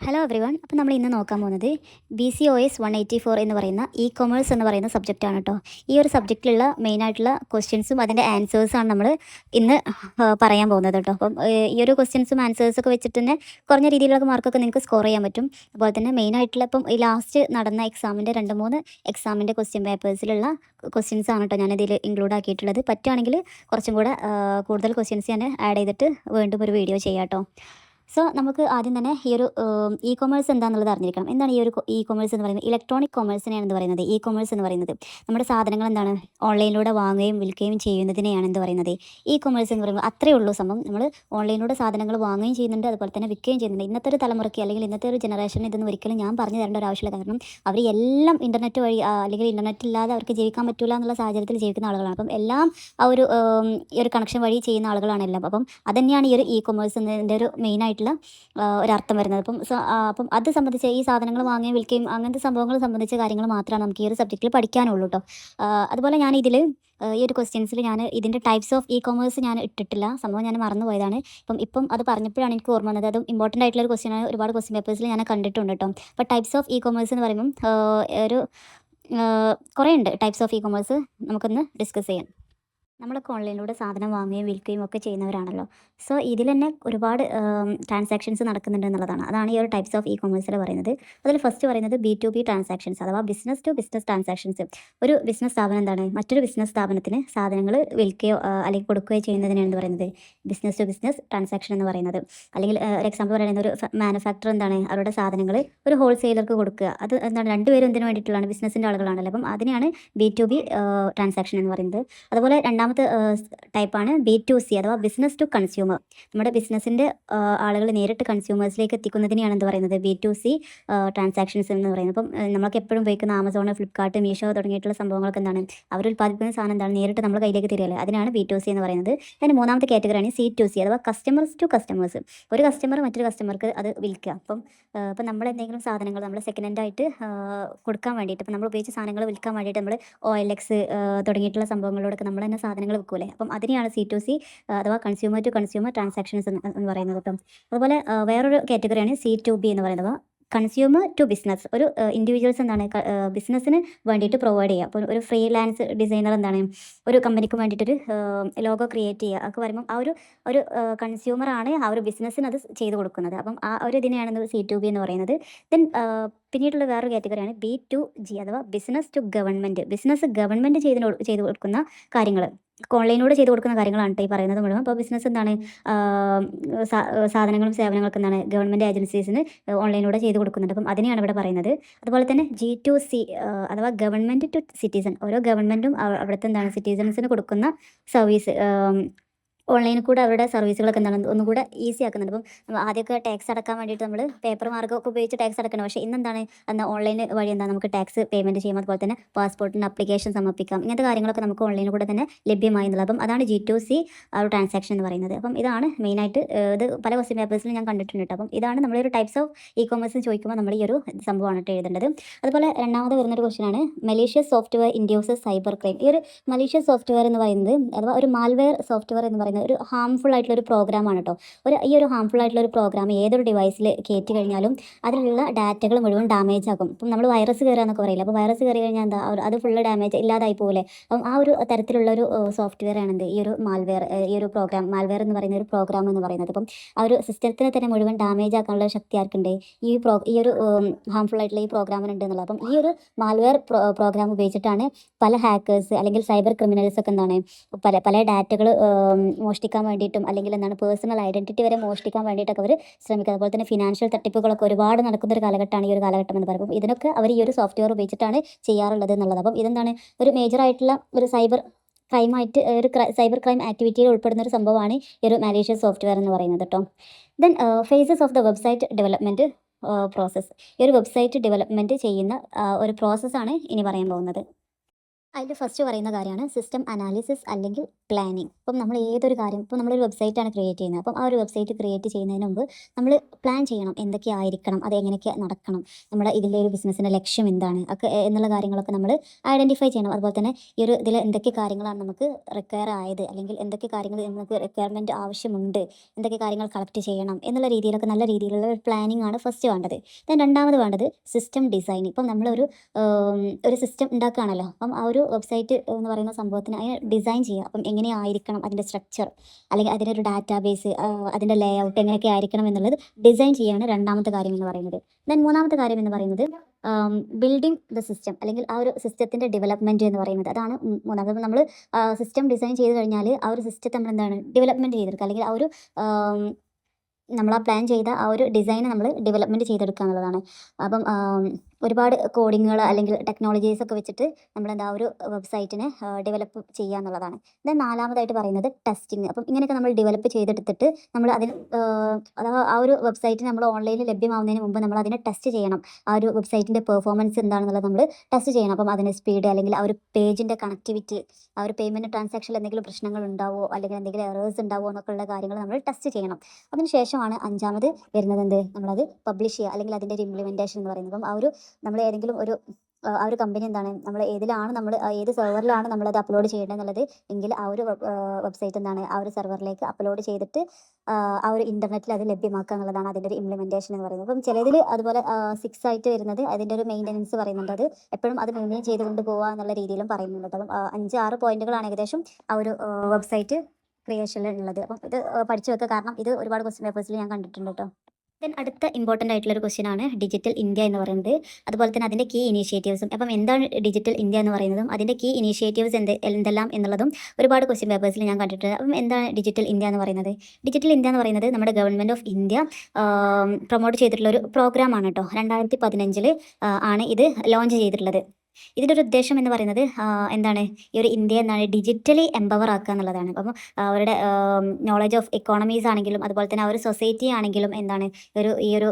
Hello everyone. അപ്പോൾ നമ്മൾ ഇന്ന് നോക്കാൻ പോകുന്നത് BCOS 184 എന്ന് പറയുന്ന കൊമേഴ്സ് എന്ന് പറയുന്ന സബ്ജക്റ്റാണ് കേട്ടോ. ഈ ഒരു സബ്ജക്റ്റിലുള്ള മെയിനായിട്ടുള്ള ക്വസ്റ്റ്യൻസും അതിൻ്റെ ആൻസേഴ്സാണ് നമ്മൾ ഇന്ന് പറയാൻ പോകുന്നത് കേട്ടോ. അപ്പം ഈ ഒരു ക്വസ്റ്റ്യൻസും ആൻസേഴ്സൊക്കെ വെച്ചിട്ട് തന്നെ കുറഞ്ഞ രീതിയിലുള്ള മാർക്കൊക്കെ നിങ്ങൾക്ക് സ്കോർ ചെയ്യാൻ പറ്റും. അതുപോലെ തന്നെ മെയിനായിട്ടുള്ള ഇപ്പം ഈ ലാസ്റ്റ് നടന്ന എക്സാമിൻ്റെ 2-3 എക്സാമിൻ്റെ ക്വസ്റ്റ്യൻ പേപ്പേഴ്സിലുള്ള ക്വസ്റ്റ്യൻസാണ് കേട്ടോ ഞാനിതിൽ ഇൻക്ലൂഡ് ആക്കിയിട്ടുള്ളത്. പറ്റുകയാണെങ്കിൽ കുറച്ചും കൂടെ കൂടുതൽ ക്വസ്റ്റ്യൻസ് ഞാൻ ആഡ് ചെയ്തിട്ട് വീണ്ടും ഒരു വീഡിയോ ചെയ്യാം കേട്ടോ. സോ നമുക്ക് ആദ്യം തന്നെ ഈ ഒരു കൊമേഴ്സ് എന്താണെന്നുള്ളത് അറിഞ്ഞിരിക്കണം. എന്താണ് ഈ ഒരു കൊമേഴ്സ് എന്ന് പറയുന്നത്? ഇലക്ട്രോണിക് കൊമേഴ്സിനെയാണ് എന്ത് പറയുന്നത് കൊമേഴ്സ് എന്ന് പറയുന്നത്. നമ്മുടെ സാധനങ്ങൾ എന്താണ് ഓൺലൈനിലൂടെ വാങ്ങുകയും വിൽക്കുകയും ചെയ്യുന്നതിനെയാണ് എന്ത് പറയുന്നത് കൊമേഴ്സ് എന്ന് പറയുമ്പോൾ. അത്രയേ ഉള്ളൂ സംഭവം. നമ്മൾ ഓൺലൈനിലൂടെ സാധനങ്ങൾ വാങ്ങുകയും ചെയ്യുന്നുണ്ട്, അതുപോലെ തന്നെ വിൽക്കുകയും ചെയ്യുന്നുണ്ട്. ഇന്നത്തെ ഒരു തലമുറയ്ക്ക് അല്ലെങ്കിൽ ഇന്നത്തെ ഒരു ജനറേഷന് ഇതൊന്നും ഒരിക്കലും ഞാൻ പറഞ്ഞു തരേണ്ട ഒരു ആവശ്യമില്ല. കാരണം അവർ എല്ലാം ഇൻ്റർനെറ്റ് വഴി അല്ലെങ്കിൽ ഇൻ്റർനെറ്റ് ഇല്ലാതെ അവർക്ക് ജീവിക്കാൻ പറ്റില്ല എന്നുള്ള സാഹചര്യത്തിൽ ജീവിക്കുന്ന ആളുകളാണ്. അപ്പം എല്ലാം ആ ഒരു ഈ ഒരു കണക്ഷൻ വഴി ചെയ്യുന്ന ആളുകളാണ് എല്ലാം. അപ്പം അതുതന്നെയാണ് ഈ ഒരു കൊമേഴ്സ് എന്നതിൻ്റെ ഒരു മെയിനായിട്ടുള്ള ഒരർത്ഥം വരുന്നത്. അപ്പം അത് സംബന്ധിച്ച് ഈ സാധനങ്ങൾ വാങ്ങുകയും വിൽക്കുകയും അങ്ങനത്തെ സംഭവങ്ങൾ സംബന്ധിച്ച കാര്യങ്ങൾ മാത്രമാണ് നമുക്ക് ഈ ഒരു സബ്ജക്റ്റിൽ പഠിക്കാനുള്ളൂ കേട്ടോ. അതുപോലെ ഞാനിതിൽ ഈ ഒരു ക്വസ്റ്റ്യൻസിൽ ഞാൻ ഇതിൻ്റെ ടൈപ്സ് ഓഫ് കൊമേഴ്സ് ഞാൻ ഇട്ടിട്ടില്ല. സംഭവം ഞാൻ മറന്നു പോയതാണ്. ഇപ്പം അത് പറഞ്ഞപ്പോഴാണ് എനിക്ക് ഓർമ്മ വന്നത്. അതും ഇമ്പോർട്ടൻ്റ് ആയിട്ടുള്ള ഒരു ക്വസ്റ്റ്യനാണ്. ഒരുപാട് ക്വസ്റ്റ്യൻ പേപ്പേഴ്സിൽ ഞാൻ കണ്ടിട്ടുണ്ട് കേട്ടോ. അപ്പോൾ ടൈപ്സ് ഓഫ് കൊമേഴ്സ് എന്ന് പറയുമ്പം ഒരു കുറേ ഉണ്ട് ടൈപ്സ് ഓഫ് കൊമേഴ്സ്. നമുക്കൊന്ന് ഡിസ്കസ് ചെയ്യാം. നമ്മളൊക്കെ ഓൺലൈനിലൂടെ സാധനം വാങ്ങുകയും വിൽക്കുകയും ഒക്കെ ചെയ്യുന്നവരാണല്ലോ. സോ ഇതിൽ തന്നെ ഒരുപാട് ട്രാൻസാക്ഷൻസ് നടക്കുന്നുണ്ട് എന്നുള്ളതാണ്. അതാണ് ഈ ഒരു ടൈപ്സ് ഓഫ് കൊമേഴ്സിൽ പറയുന്നത്. അതിൽ ഫസ്റ്റ് പറയുന്നത് B2B ട്രാൻസാക്ഷൻസ് അഥവാ ബിസിനസ് ടു ബിസിനസ് ട്രാൻസാക്ഷൻസ്. ഒരു ബിസിനസ് സ്ഥാപനം എന്താണ് മറ്റൊരു ബിസിനസ് സ്ഥാപനത്തിന് സാധനങ്ങൾ വിൽക്കുകയോ അല്ലെങ്കിൽ കൊടുക്കുകയോ ചെയ്യുന്നതിനാണ് എന്ത് പറയുന്നത് ബിസിനസ് ടു ബിസിനസ് ട്രാൻസാക്ഷൻ എന്ന് പറയുന്നത്. അല്ലെങ്കിൽ ഒരു എക്സാമ്പിൾ പറയുന്നത് ഒരു മാനുഫാക്ചർ എന്താണ് അവരുടെ സാധനങ്ങൾ ഒരു ഹോൾസെയിലർക്ക് കൊടുക്കുക. അത് എന്താണ് രണ്ടുപേരും എന്തിനു വേണ്ടിയിട്ടുള്ളതാണ് ബിസിനസ്സിൻ്റെ ആളുകളാണല്ലോ. അപ്പം അതിനെയാണ് B2B ട്രാൻസാക്ഷൻ എന്ന് പറയുന്നത്. അതുപോലെ രണ്ടാമത്തെ ടൈപ്പാണ് B2C അഥവാ ബിസിനസ് ടു കൺസ്യൂമർ. നമ്മുടെ ബിസിനസ്സിൻ്റെ ആളുകൾ നേരിട്ട് കൺസ്യൂമേഴ്സിലേക്ക് എത്തിക്കുന്നതിനെയാണ് എന്ത് പറയുന്നത് B2C ട്രാൻസാക്ഷൻസ് എന്ന് പറയുന്നത്. അപ്പം നമ്മൾക്ക് എപ്പോഴും ഉപയോഗിക്കുന്ന ആമസോൺ, ഫ്ലിപ്കാർട്ട്, മീഷോ തുടങ്ങിയിട്ടുള്ള സംഭവങ്ങൾക്ക് എന്താണ് അവർ ഉൽപ്പാദിപ്പിക്കുന്ന സാധനം എന്താണ് നേരിട്ട് നമ്മൾ കയ്യിലേക്ക് തരികയല്ലേ. അതിനാണ് B2C എന്ന് പറയുന്നത്. അതിന് മൂന്നാമത്തെ കാറ്റഗറിയാണ് C2C അഥവാ കസ്റ്റമേഴ്സ് ടു കസ്റ്റമേഴ്സ്. ഒരു കസ്റ്റമർ മറ്റൊരു കസ്റ്റമർക്ക് അത് വിൽക്കുക. ഇപ്പം നമ്മൾ എന്തെങ്കിലും സാധനങ്ങൾ നമ്മൾ സെക്കൻഡ് ഹാൻഡ് ആയിട്ട് കൊടുക്കാൻ വേണ്ടിയിട്ട് ഇപ്പം നമ്മൾ ഉപയോഗിച്ച സാധനങ്ങൾ വിൽക്കാൻ വേണ്ടിയിട്ട് നമ്മൾ OLX തുടങ്ങിയിട്ടുള്ള സംഭവങ്ങളിലൂടെ നമ്മൾ തന്നെ സാധനങ്ങൾ വിൽക്കൂലേ. അപ്പം അതിനെയാണ് C2C അഥവാ കൺസ്യൂമർ ടു കൺസ്യൂമർ ട്രാൻസാക്ഷൻസ് എന്ന് പറയുന്നത് കേട്ടോ. അതുപോലെ വേറൊരു കാറ്റഗറിയാണ് C2B എന്ന് പറയുന്നത്. Consumer to business. ഒരു ഇൻഡിവിജ്വൽസ് എന്താണ് ബിസിനസ്സിന് വേണ്ടിയിട്ട് പ്രൊവൈഡ് ചെയ്യുക. അപ്പോൾ ഒരു ഫ്രീലാൻസ് ഡിസൈനർ എന്താണ് ഒരു കമ്പനിക്ക് വേണ്ടിയിട്ടൊരു ലോഗോ ക്രിയേറ്റ് ചെയ്യുക. ഒക്കെ വരുമ്പം ആ ഒരു കൺസ്യൂമറാണ് ആ ഒരു ബിസിനസ്സിന് അത് ചെയ്ത് കൊടുക്കുന്നത്. അപ്പം ആ ഒരു ഇതിനെയാണ് C2B എന്ന് പറയുന്നത്. ദെൻ പിന്നീടുള്ള വേറൊരു കാറ്റഗറിയാണ് B2G അഥവാ business to government. Business government ചെയ്ത് കൊടുക്കുന്ന കാര്യങ്ങൾ ഓൺലൈനിലൂടെ ചെയ്ത് കൊടുക്കുന്ന കാര്യങ്ങളാണ് ഈ പറയുന്നത് മുഴുവൻ. അപ്പോൾ ബിസിനസ് എന്താണ് സാധനങ്ങളും സേവനങ്ങളൊക്കെ എന്താണ് ഗവൺമെൻറ് ഏജൻസീസിന് ഓൺലൈനിലൂടെ ചെയ്ത് കൊടുക്കുന്നുണ്ട്. അപ്പം അതിനെയാണ് ഇവിടെ പറയുന്നത്. അതുപോലെ തന്നെ G2C അഥവാ ഗവൺമെൻറ് ടു സിറ്റിസൺ. ഓരോ ഗവൺമെൻറ്റും അവിടുത്തെ എന്താണ് സിറ്റിസൺസിന് കൊടുക്കുന്ന സർവീസ് ഓൺലൈനിൽ കൂടെ അവരുടെ സർവീസുകളൊക്കെ എന്താണ് ഒന്നുകൂടെ ഈസി ആക്കുന്നുണ്ട്. അപ്പം ആദ്യമൊക്കെ ടാക്സ് അടക്കാൻ വേണ്ടിയിട്ട് നമ്മൾ പേപ്പർ മാർഗ്ഗമൊക്കെ ഉപയോഗിച്ച് ടാക്സ് അടക്കണം. പക്ഷേ ഇന്നെന്താണ് ഓൺലൈൻ വഴി എന്താണ് നമുക്ക് ടാക്സ് പേയ്മെൻറ്റ് ചെയ്യാം. അതുപോലെ തന്നെ പാസ്പോർട്ടിന് അപ്ലിക്കേഷൻ സമർപ്പിക്കാം. ഇങ്ങനത്തെ കാര്യങ്ങളൊക്കെ നമുക്ക് ഓൺലൈനിൽ കൂടെ തന്നെ ലഭ്യമായി എന്നുള്ളത്. അപ്പം അതാണ് G2C ആ ഒരു ട്രാൻസാക്ഷൻ എന്ന് പറയുന്നത്. അപ്പം ഇതാണ് മെയിനായിട്ട് ഇത് പല ക്വസ്റ്റ്യൻ പേപ്പേഴ്സിലും ഞാൻ കണ്ടിട്ടുണ്ട് കേട്ടോ. അപ്പം ഇതാണ് നമ്മളൊരു ടൈപ്സ് ഓഫ് കൊമേഴ്സ് ചോദിക്കുമ്പോൾ നമ്മൾ ഈ ഒരു സംഭവമാണ് എഴുതേണ്ടത്. അതുപോലെ രണ്ടാമത് വരുന്നൊരു ക്വസ്റ്റ്യനാണ് malicious software induces cyber crime. ഈ ഒരു മലീഷ്യസ് സോഫ്റ്റ്വെയർ എന്ന് പറയുന്നത് അഥവാ ഒരു മാൽവെയർ സോഫ്റ്റ്വെയർ എന്ന് പറയുന്നത് ഒരു ഹാംഫുൾ ആയിട്ടുള്ള ഒരു പ്രോഗ്രാമാണ് കേട്ടോ. ഈ ഒരു ഹാംഫുൾ ആയിട്ടുള്ള ഒരു പ്രോഗ്രാം ഏതൊരു ഡിവൈസിൽ കയറ്റി കഴിഞ്ഞാലും അതിലുള്ള ഡാറ്റകൾ മുഴുവൻ ഡാമേജ് ആകും. ഇപ്പം നമ്മൾ വൈറസ് കയറുക എന്നൊക്കെ പറയില്ല. അപ്പോൾ വൈറസ് കയറി കഴിഞ്ഞാൽ എന്താ അത് ഫുള്ള് ഡാമേജ് ഇല്ലാതായി പോകില്ലേ. അപ്പം ആ ഒരു തരത്തിലുള്ള ഒരു സോഫ്റ്റ്വെയർ ആണ് ഈ ഒരു മാൽവെയർ. ഈ ഒരു പ്രോഗ്രാം മാൽവെയർ എന്ന് പറയുന്ന ഒരു പ്രോഗ്രാം എന്ന് പറയുന്നത്. അപ്പം ആ ഒരു സിസ്റ്റത്തിനെ തന്നെ മുഴുവൻ ഡാമേജ് ആക്കാനുള്ള ശക്തി ആർക്കുണ്ട് ഈ ഒരു ഹാംഫുൾ ആയിട്ടുള്ള ഈ പ്രോഗ്രാമിനുണ്ട് എന്നുള്ളത്. അപ്പം ഈ ഒരു മാൽവെയർ പ്രോഗ്രാം ഉപയോഗിച്ചിട്ടാണ് പല ഹാക്കേഴ്സ് അല്ലെങ്കിൽ സൈബർ ക്രിമിനൽസ് ഒക്കെ എന്താണ് പല ഡാറ്റകൾ മോഷ്ടിക്കാൻ വേണ്ടിയിട്ടും അല്ലെങ്കിൽ എന്താണ് പേഴ്സണൽ ഐഡൻറ്റിറ്റി വരെ മോഷ്ടിക്കാൻ വേണ്ടിയിട്ടൊക്കെ അവർ ശ്രമിക്കുക. അതുപോലെ തന്നെ ഫിനാൻഷ്യൽ തട്ടിപ്പുകളൊക്കെ ഒരുപാട് നടക്കുന്ന ഒരു കാലഘട്ടമാണ് ഈ ഒരു കാലഘട്ടം എന്ന് പറയുമ്പോൾ. ഇതിനൊക്കെ അവർ ഈ ഒരു സോഫ്റ്റ്വെയർ ഉപയോഗിച്ചിട്ടാണ് ചെയ്യാറുള്ളത് എന്നുള്ളത്. അപ്പം ഇതെന്താണ് ഒരു മേജറായിട്ടുള്ള ഒരു സൈബർ ക്രൈം ആക്ടിവിറ്റിയിൽ ഉൾപ്പെടുന്ന ഒരു സംഭവമാണ് ഈ ഒരു മലീഷ്യസ് സോഫ്റ്റ്വെയർ എന്ന് പറയുന്നത് കേട്ടോ. Then phases of the website development process. ഈ ഒരു വെബ്സൈറ്റ് ഡെവലപ്മെൻറ്റ് ചെയ്യുന്ന ഒരു പ്രോസസ്സാണ് ഇനി പറയാൻ പോകുന്നത്. അതിൽ ഫസ്റ്റ് പറയുന്ന കാര്യമാണ് സിസ്റ്റം അനാലിസിസ് അല്ലെങ്കിൽ പ്ലാനിങ്. ഇപ്പം നമ്മൾ ഏതൊരു കാര്യം ഇപ്പം നമ്മളൊരു വെബ്സൈറ്റാണ് ക്രിയേറ്റ് ചെയ്യുന്നത്. അപ്പം ആ ഒരു വെബ്സൈറ്റ് ക്രിയേറ്റ് ചെയ്യുന്നതിന് മുമ്പ് നമ്മൾ പ്ലാൻ ചെയ്യണം. എന്തൊക്കെ ആയിരിക്കണം, അത് എങ്ങനെയൊക്കെ നടക്കണം, നമ്മുടെ ഇതിൻ്റെ ഒരു ബിസിനസ്സിൻ്റെ ലക്ഷ്യം എന്താണ് ഒക്കെ എന്നുള്ള കാര്യങ്ങളൊക്കെ നമ്മൾ ഐഡൻറ്റിഫൈ ചെയ്യണം. അതുപോലെ തന്നെ ഈ ഒരു ഇതിൽ എന്തൊക്കെ കാര്യങ്ങളാണ് നമുക്ക് റിക്വയർ ആയത്, അല്ലെങ്കിൽ എന്തൊക്കെ കാര്യങ്ങൾ നമുക്ക് റിക്വയർമെൻറ്റ് ആവശ്യമുണ്ട്, എന്തൊക്കെ കാര്യങ്ങൾ കളക്ട് ചെയ്യണം എന്നുള്ള രീതിയിലൊക്കെ നല്ല രീതിയിലുള്ള ഒരു പ്ലാനിങ് ആണ് ഫസ്റ്റ് വേണ്ടത്. ദെൻ രണ്ടാമത് വേണ്ടത് സിസ്റ്റം ഡിസൈൻ. ഇപ്പം നമ്മളൊരു ഒരു സിസ്റ്റം ഉണ്ടാക്കുകയാണല്ലോ. അപ്പം ആ ഒരു വെബ്സൈറ്റ് എന്ന് പറയുന്ന സംഭവത്തിന് അതിനെ ഡിസൈൻ ചെയ്യുക. അപ്പം എങ്ങനെയായിരിക്കണം അതിൻ്റെ സ്ട്രക്ചർ, അല്ലെങ്കിൽ അതിൻ്റെ ഒരു ഡാറ്റാബേസ്, അതിൻ്റെ ലേ ഔട്ട് എങ്ങനെയൊക്കെ ആയിരിക്കണം എന്നുള്ളത് ഡിസൈൻ ചെയ്യുകയാണ് രണ്ടാമത്തെ കാര്യം എന്ന് പറയുന്നത്. ദെൻ മൂന്നാമത്തെ കാര്യം എന്ന് പറയുന്നത് ബിൽഡിംഗ് ദ സിസ്റ്റം, അല്ലെങ്കിൽ ആ ഒരു സിസ്റ്റത്തിൻ്റെ ഡെവലപ്മെൻറ്റ് എന്ന് പറയുന്നത്. അതാണ് മൂന്നാമത്. നമ്മൾ സിസ്റ്റം ഡിസൈൻ ചെയ്ത് കഴിഞ്ഞാൽ ആ ഒരു സിസ്റ്റത്തെ നമ്മൾ എന്താണ് ഡെവലപ്മെൻറ്റ് ചെയ്തെടുക്കുക, അല്ലെങ്കിൽ ആ ഒരു നമ്മൾ ആ പ്ലാൻ ചെയ്ത ആ ഒരു ഡിസൈൻ നമ്മൾ ഡെവലപ്മെൻറ്റ് ചെയ്തെടുക്കുക എന്നുള്ളതാണ്. അപ്പം ഒരുപാട് കോഡിങ്ങുകൾ അല്ലെങ്കിൽ ടെക്നോളജീസൊക്കെ വെച്ചിട്ട് നമ്മളെന്താ ഒരു വെബ്സൈറ്റിനെ ഡെവലപ്പ് ചെയ്യുക എന്നുള്ളതാണ്. ദെൻ നാലാമതായിട്ട് പറയുന്നത് ടെസ്റ്റിങ്. അപ്പം ഇങ്ങനെയൊക്കെ നമ്മൾ ഡെവലപ്പ് ചെയ്തെടുത്തിട്ട് നമ്മൾ അതിന് അഥവാ ആ ഒരു വെബ്സൈറ്റ് നമ്മൾ ഓൺലൈനിൽ ലഭ്യമാവുന്നതിന് മുമ്പ് നമ്മൾ അതിനെ ടെസ്റ്റ് ചെയ്യണം. ആ ഒരു വെബ്സൈറ്റിൻ്റെ പെർഫോമൻസ് എന്താണെന്നുള്ളത് നമ്മൾ ടെസ്റ്റ് ചെയ്യണം. അപ്പം അതിന് സ്പീഡ്, അല്ലെങ്കിൽ ആ ഒരു പേജിൻ്റെ കണക്ടിവിറ്റി, ആ ഒരു പേയ്മെൻറ്റ് ട്രാൻസാക്ഷനിൽ എന്തെങ്കിലും പ്രശ്നങ്ങൾ ഉണ്ടാവുമോ, അല്ലെങ്കിൽ എന്തെങ്കിലും എറേഴ്സ് ഉണ്ടാവുമോ എന്നൊക്കെയുള്ള കാര്യങ്ങൾ നമ്മൾ ടെസ്റ്റ് ചെയ്യണം. അതിന് ശേഷമാണ് അഞ്ചാമത് വരുന്നത് എന്ത്, നമ്മളത് പബ്ലിഷ് ചെയ്യുക, അല്ലെങ്കിൽ അതിൻ്റെ ഒരു ഇംപ്ലിമെൻറ്റേഷൻ എന്ന് പറയുന്നത്. അപ്പം ആ ഒരു നമ്മൾ ഏതെങ്കിലും ഒരു ആ ഒരു കമ്പനി എന്താണ്, നമ്മൾ ഏതിലാണ് നമ്മൾ ഏത് സെർവറിലാണ് നമ്മളത് അപ്ലോഡ് ചെയ്യേണ്ടത് എന്നുള്ളത് എങ്കിൽ ആ ഒരു വെബ്സൈറ്റ് എന്താണ് ആ ഒരു സെർവറിലേക്ക് അപ്ലോഡ് ചെയ്തിട്ട് ആ ഒരു ഇൻ്റർനെറ്റിൽ അത് ലഭ്യമാക്കുക എന്നുള്ളതാണ് അതിൻ്റെ ഒരു ഇംപ്ലിമെൻറ്റേഷൻ എന്ന് പറയുന്നത്. അപ്പം ചിലതിൽ അതുപോലെ 6 ആയിട്ട് വരുന്നത് അതിൻ്റെ ഒരു മെയിൻ്റനൻസ് പറയുന്നുണ്ട്. അത് എപ്പോഴും അത് മെയിൻറ്റെയിൻ ചെയ്തുകൊണ്ട് പോകുക എന്നുള്ള രീതിയിലും പറയുന്നുണ്ട്. അപ്പം 5-6 പോയിന്റുകളാണ് ഏകദേശം ആ ഒരു വെബ്സൈറ്റ് ക്രിയേഷനിലുള്ളത്. അപ്പം ഇത് പഠിച്ചു വെക്കുക, കാരണം ഇത് ഒരുപാട് ക്വസ്റ്റ്യൻ പേപ്പേഴ്സിൽ ഞാൻ കണ്ടിട്ടുണ്ട് കേട്ടോ. ദെൻ അടുത്ത ഇമ്പോർട്ടൻ്റ് ആയിട്ടുള്ളൊരു ക്വസ്റ്റ്യൻ ആണ് ഡിജിറ്റൽ ഇന്ത്യ എന്ന് പറയുന്നത്. അതുപോലെ തന്നെ അതിൻ്റെ കീ ഇനീഷ്യേറ്റീവ്സും. അപ്പം എന്താണ് ഡിജിറ്റൽ ഇന്ത്യ എന്ന് പറയുന്നതും അതിൻ്റെ കീ ഇനീഷ്യേറ്റീവ്സ് എന്തെല്ലാം എന്നുള്ളതും ഒരുപാട് ക്വസ്റ്റ്യൻ പേപ്പേഴ്സിൽ ഞാൻ കണ്ടിട്ടുണ്ട്. അപ്പം എന്താണ് ഡിജിറ്റൽ ഇന്ത്യ എന്ന് പറയുന്നത്? ഡിജിറ്റൽ ഇന്ത്യ എന്ന് പറയുന്നത് നമ്മുടെ ഗവൺമെൻറ് ഓഫ് ഇന്ത്യ പ്രൊമോട്ട് ചെയ്തിട്ടുള്ള ഒരു പ്രോഗ്രാമാണ് കേട്ടോ. 2015 ആണ് ഇത് ലോഞ്ച് ചെയ്തിട്ടുള്ളത്. ഇതിൻ്റെ ഒരു ഉദ്ദേശം എന്ന് പറയുന്നത് എന്താണ്, ഈ ഒരു ഇന്ത്യ എന്താണ് ഡിജിറ്റലി എംപവർ ആക്കുക എന്നുള്ളതാണ്. അപ്പം അവരുടെ നോളജ് ഓഫ് എക്കോണമീസ് ആണെങ്കിലും അതുപോലെ തന്നെ ആ ഒരു സൊസൈറ്റി ആണെങ്കിലും എന്താണ് ഈ ഒരു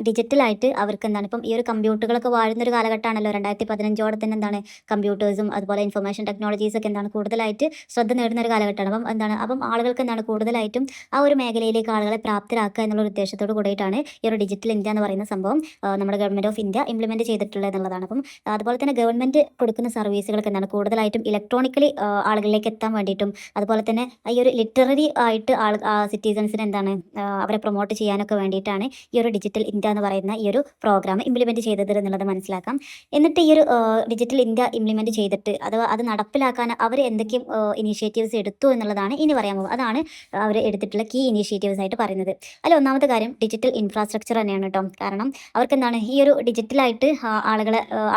ഡിജിറ്റലായിട്ട് അവർക്ക് എന്താണ്, ഇപ്പം ഈ ഒരു കമ്പ്യൂട്ടറുകളൊക്കെ വാഴുന്നൊരു കാലഘട്ടമാണല്ലോ. 2015 തന്നെ എന്താണ് കമ്പ്യൂട്ടേഴ്സും അതുപോലെ ഇൻഫർമേഷൻ ടെക്നോളജീസൊക്കെ എന്താണ് കൂടുതലായിട്ട് ശ്രദ്ധ നേടുന്ന ഒരു കാലഘട്ടമാണ്. അപ്പം ആളുകൾക്ക് എന്താണ് കൂടുതലായിട്ടും ആ ഒരു മേഖലയിലേക്ക് ആളുകളെ പ്രാപ്തരാക്കുക എന്നുള്ള ഉദ്ദേശത്തോട് കൂടിയിട്ടാണ് ഈ ഒരു ഡിജിറ്റൽ ഇന്ത്യ എന്ന് പറയുന്ന സംഭവം നമ്മുടെ ഗവൺമെൻറ് ഓഫ് ഇന്ത്യ ഇംപ്ലിമെൻറ്റ് ചെയ്തിട്ടുള്ളത് എന്നുള്ളതാണ്. അപ്പം അതുപോലെ തന്നെ ഗവൺമെൻറ് കൊടുക്കുന്ന സർവീസുകളൊക്കെ എന്താണ് കൂടുതലായിട്ടും ഇലക്ട്രോണിക്കലി ആളുകളിലേക്ക് എത്താൻ വേണ്ടിയിട്ടും, അതുപോലെ തന്നെ ഈ ഒരു ലിറ്റററി ആയിട്ട് സിറ്റിസൺസിന് എന്താണ് അവരെ പ്രൊമോട്ട് ചെയ്യാനൊക്കെ വേണ്ടിയിട്ടാണ് ഈ ഒരു ഡിജിറ്റൽ ഇന്ത്യ എന്ന് പറയുന്ന ഈ ഒരു പ്രോഗ്രാം ഇംപ്ലിമെൻറ്റ് ചെയ്തത് എന്നുള്ളത് മനസ്സിലാക്കാം. എന്നിട്ട് ഈ ഒരു ഡിജിറ്റൽ ഇന്ത്യ ഇംപ്ലിമെൻറ്റ് ചെയ്തിട്ട് അഥവാ അത് നടപ്പിലാക്കാൻ അവർ എന്തൊക്കെ ഇനീഷ്യേറ്റീവ്സ് എടുത്തു എന്നുള്ളതാണ് ഇനി പറയാൻ പോകുന്നത്. അതാണ് അവർ എടുത്തിട്ടുള്ള കീ ഇനീഷ്യേറ്റീവ്സ് ആയിട്ട് പറയുന്നത്. അതിൽ ഒന്നാമത്തെ കാര്യം ഡിജിറ്റൽ ഇൻഫ്രാസ്ട്രക്ചർ തന്നെയാണ് കേട്ടോ. കാരണം അവർക്ക് എന്താണ് ഈ ഒരു ഡിജിറ്റലായിട്ട്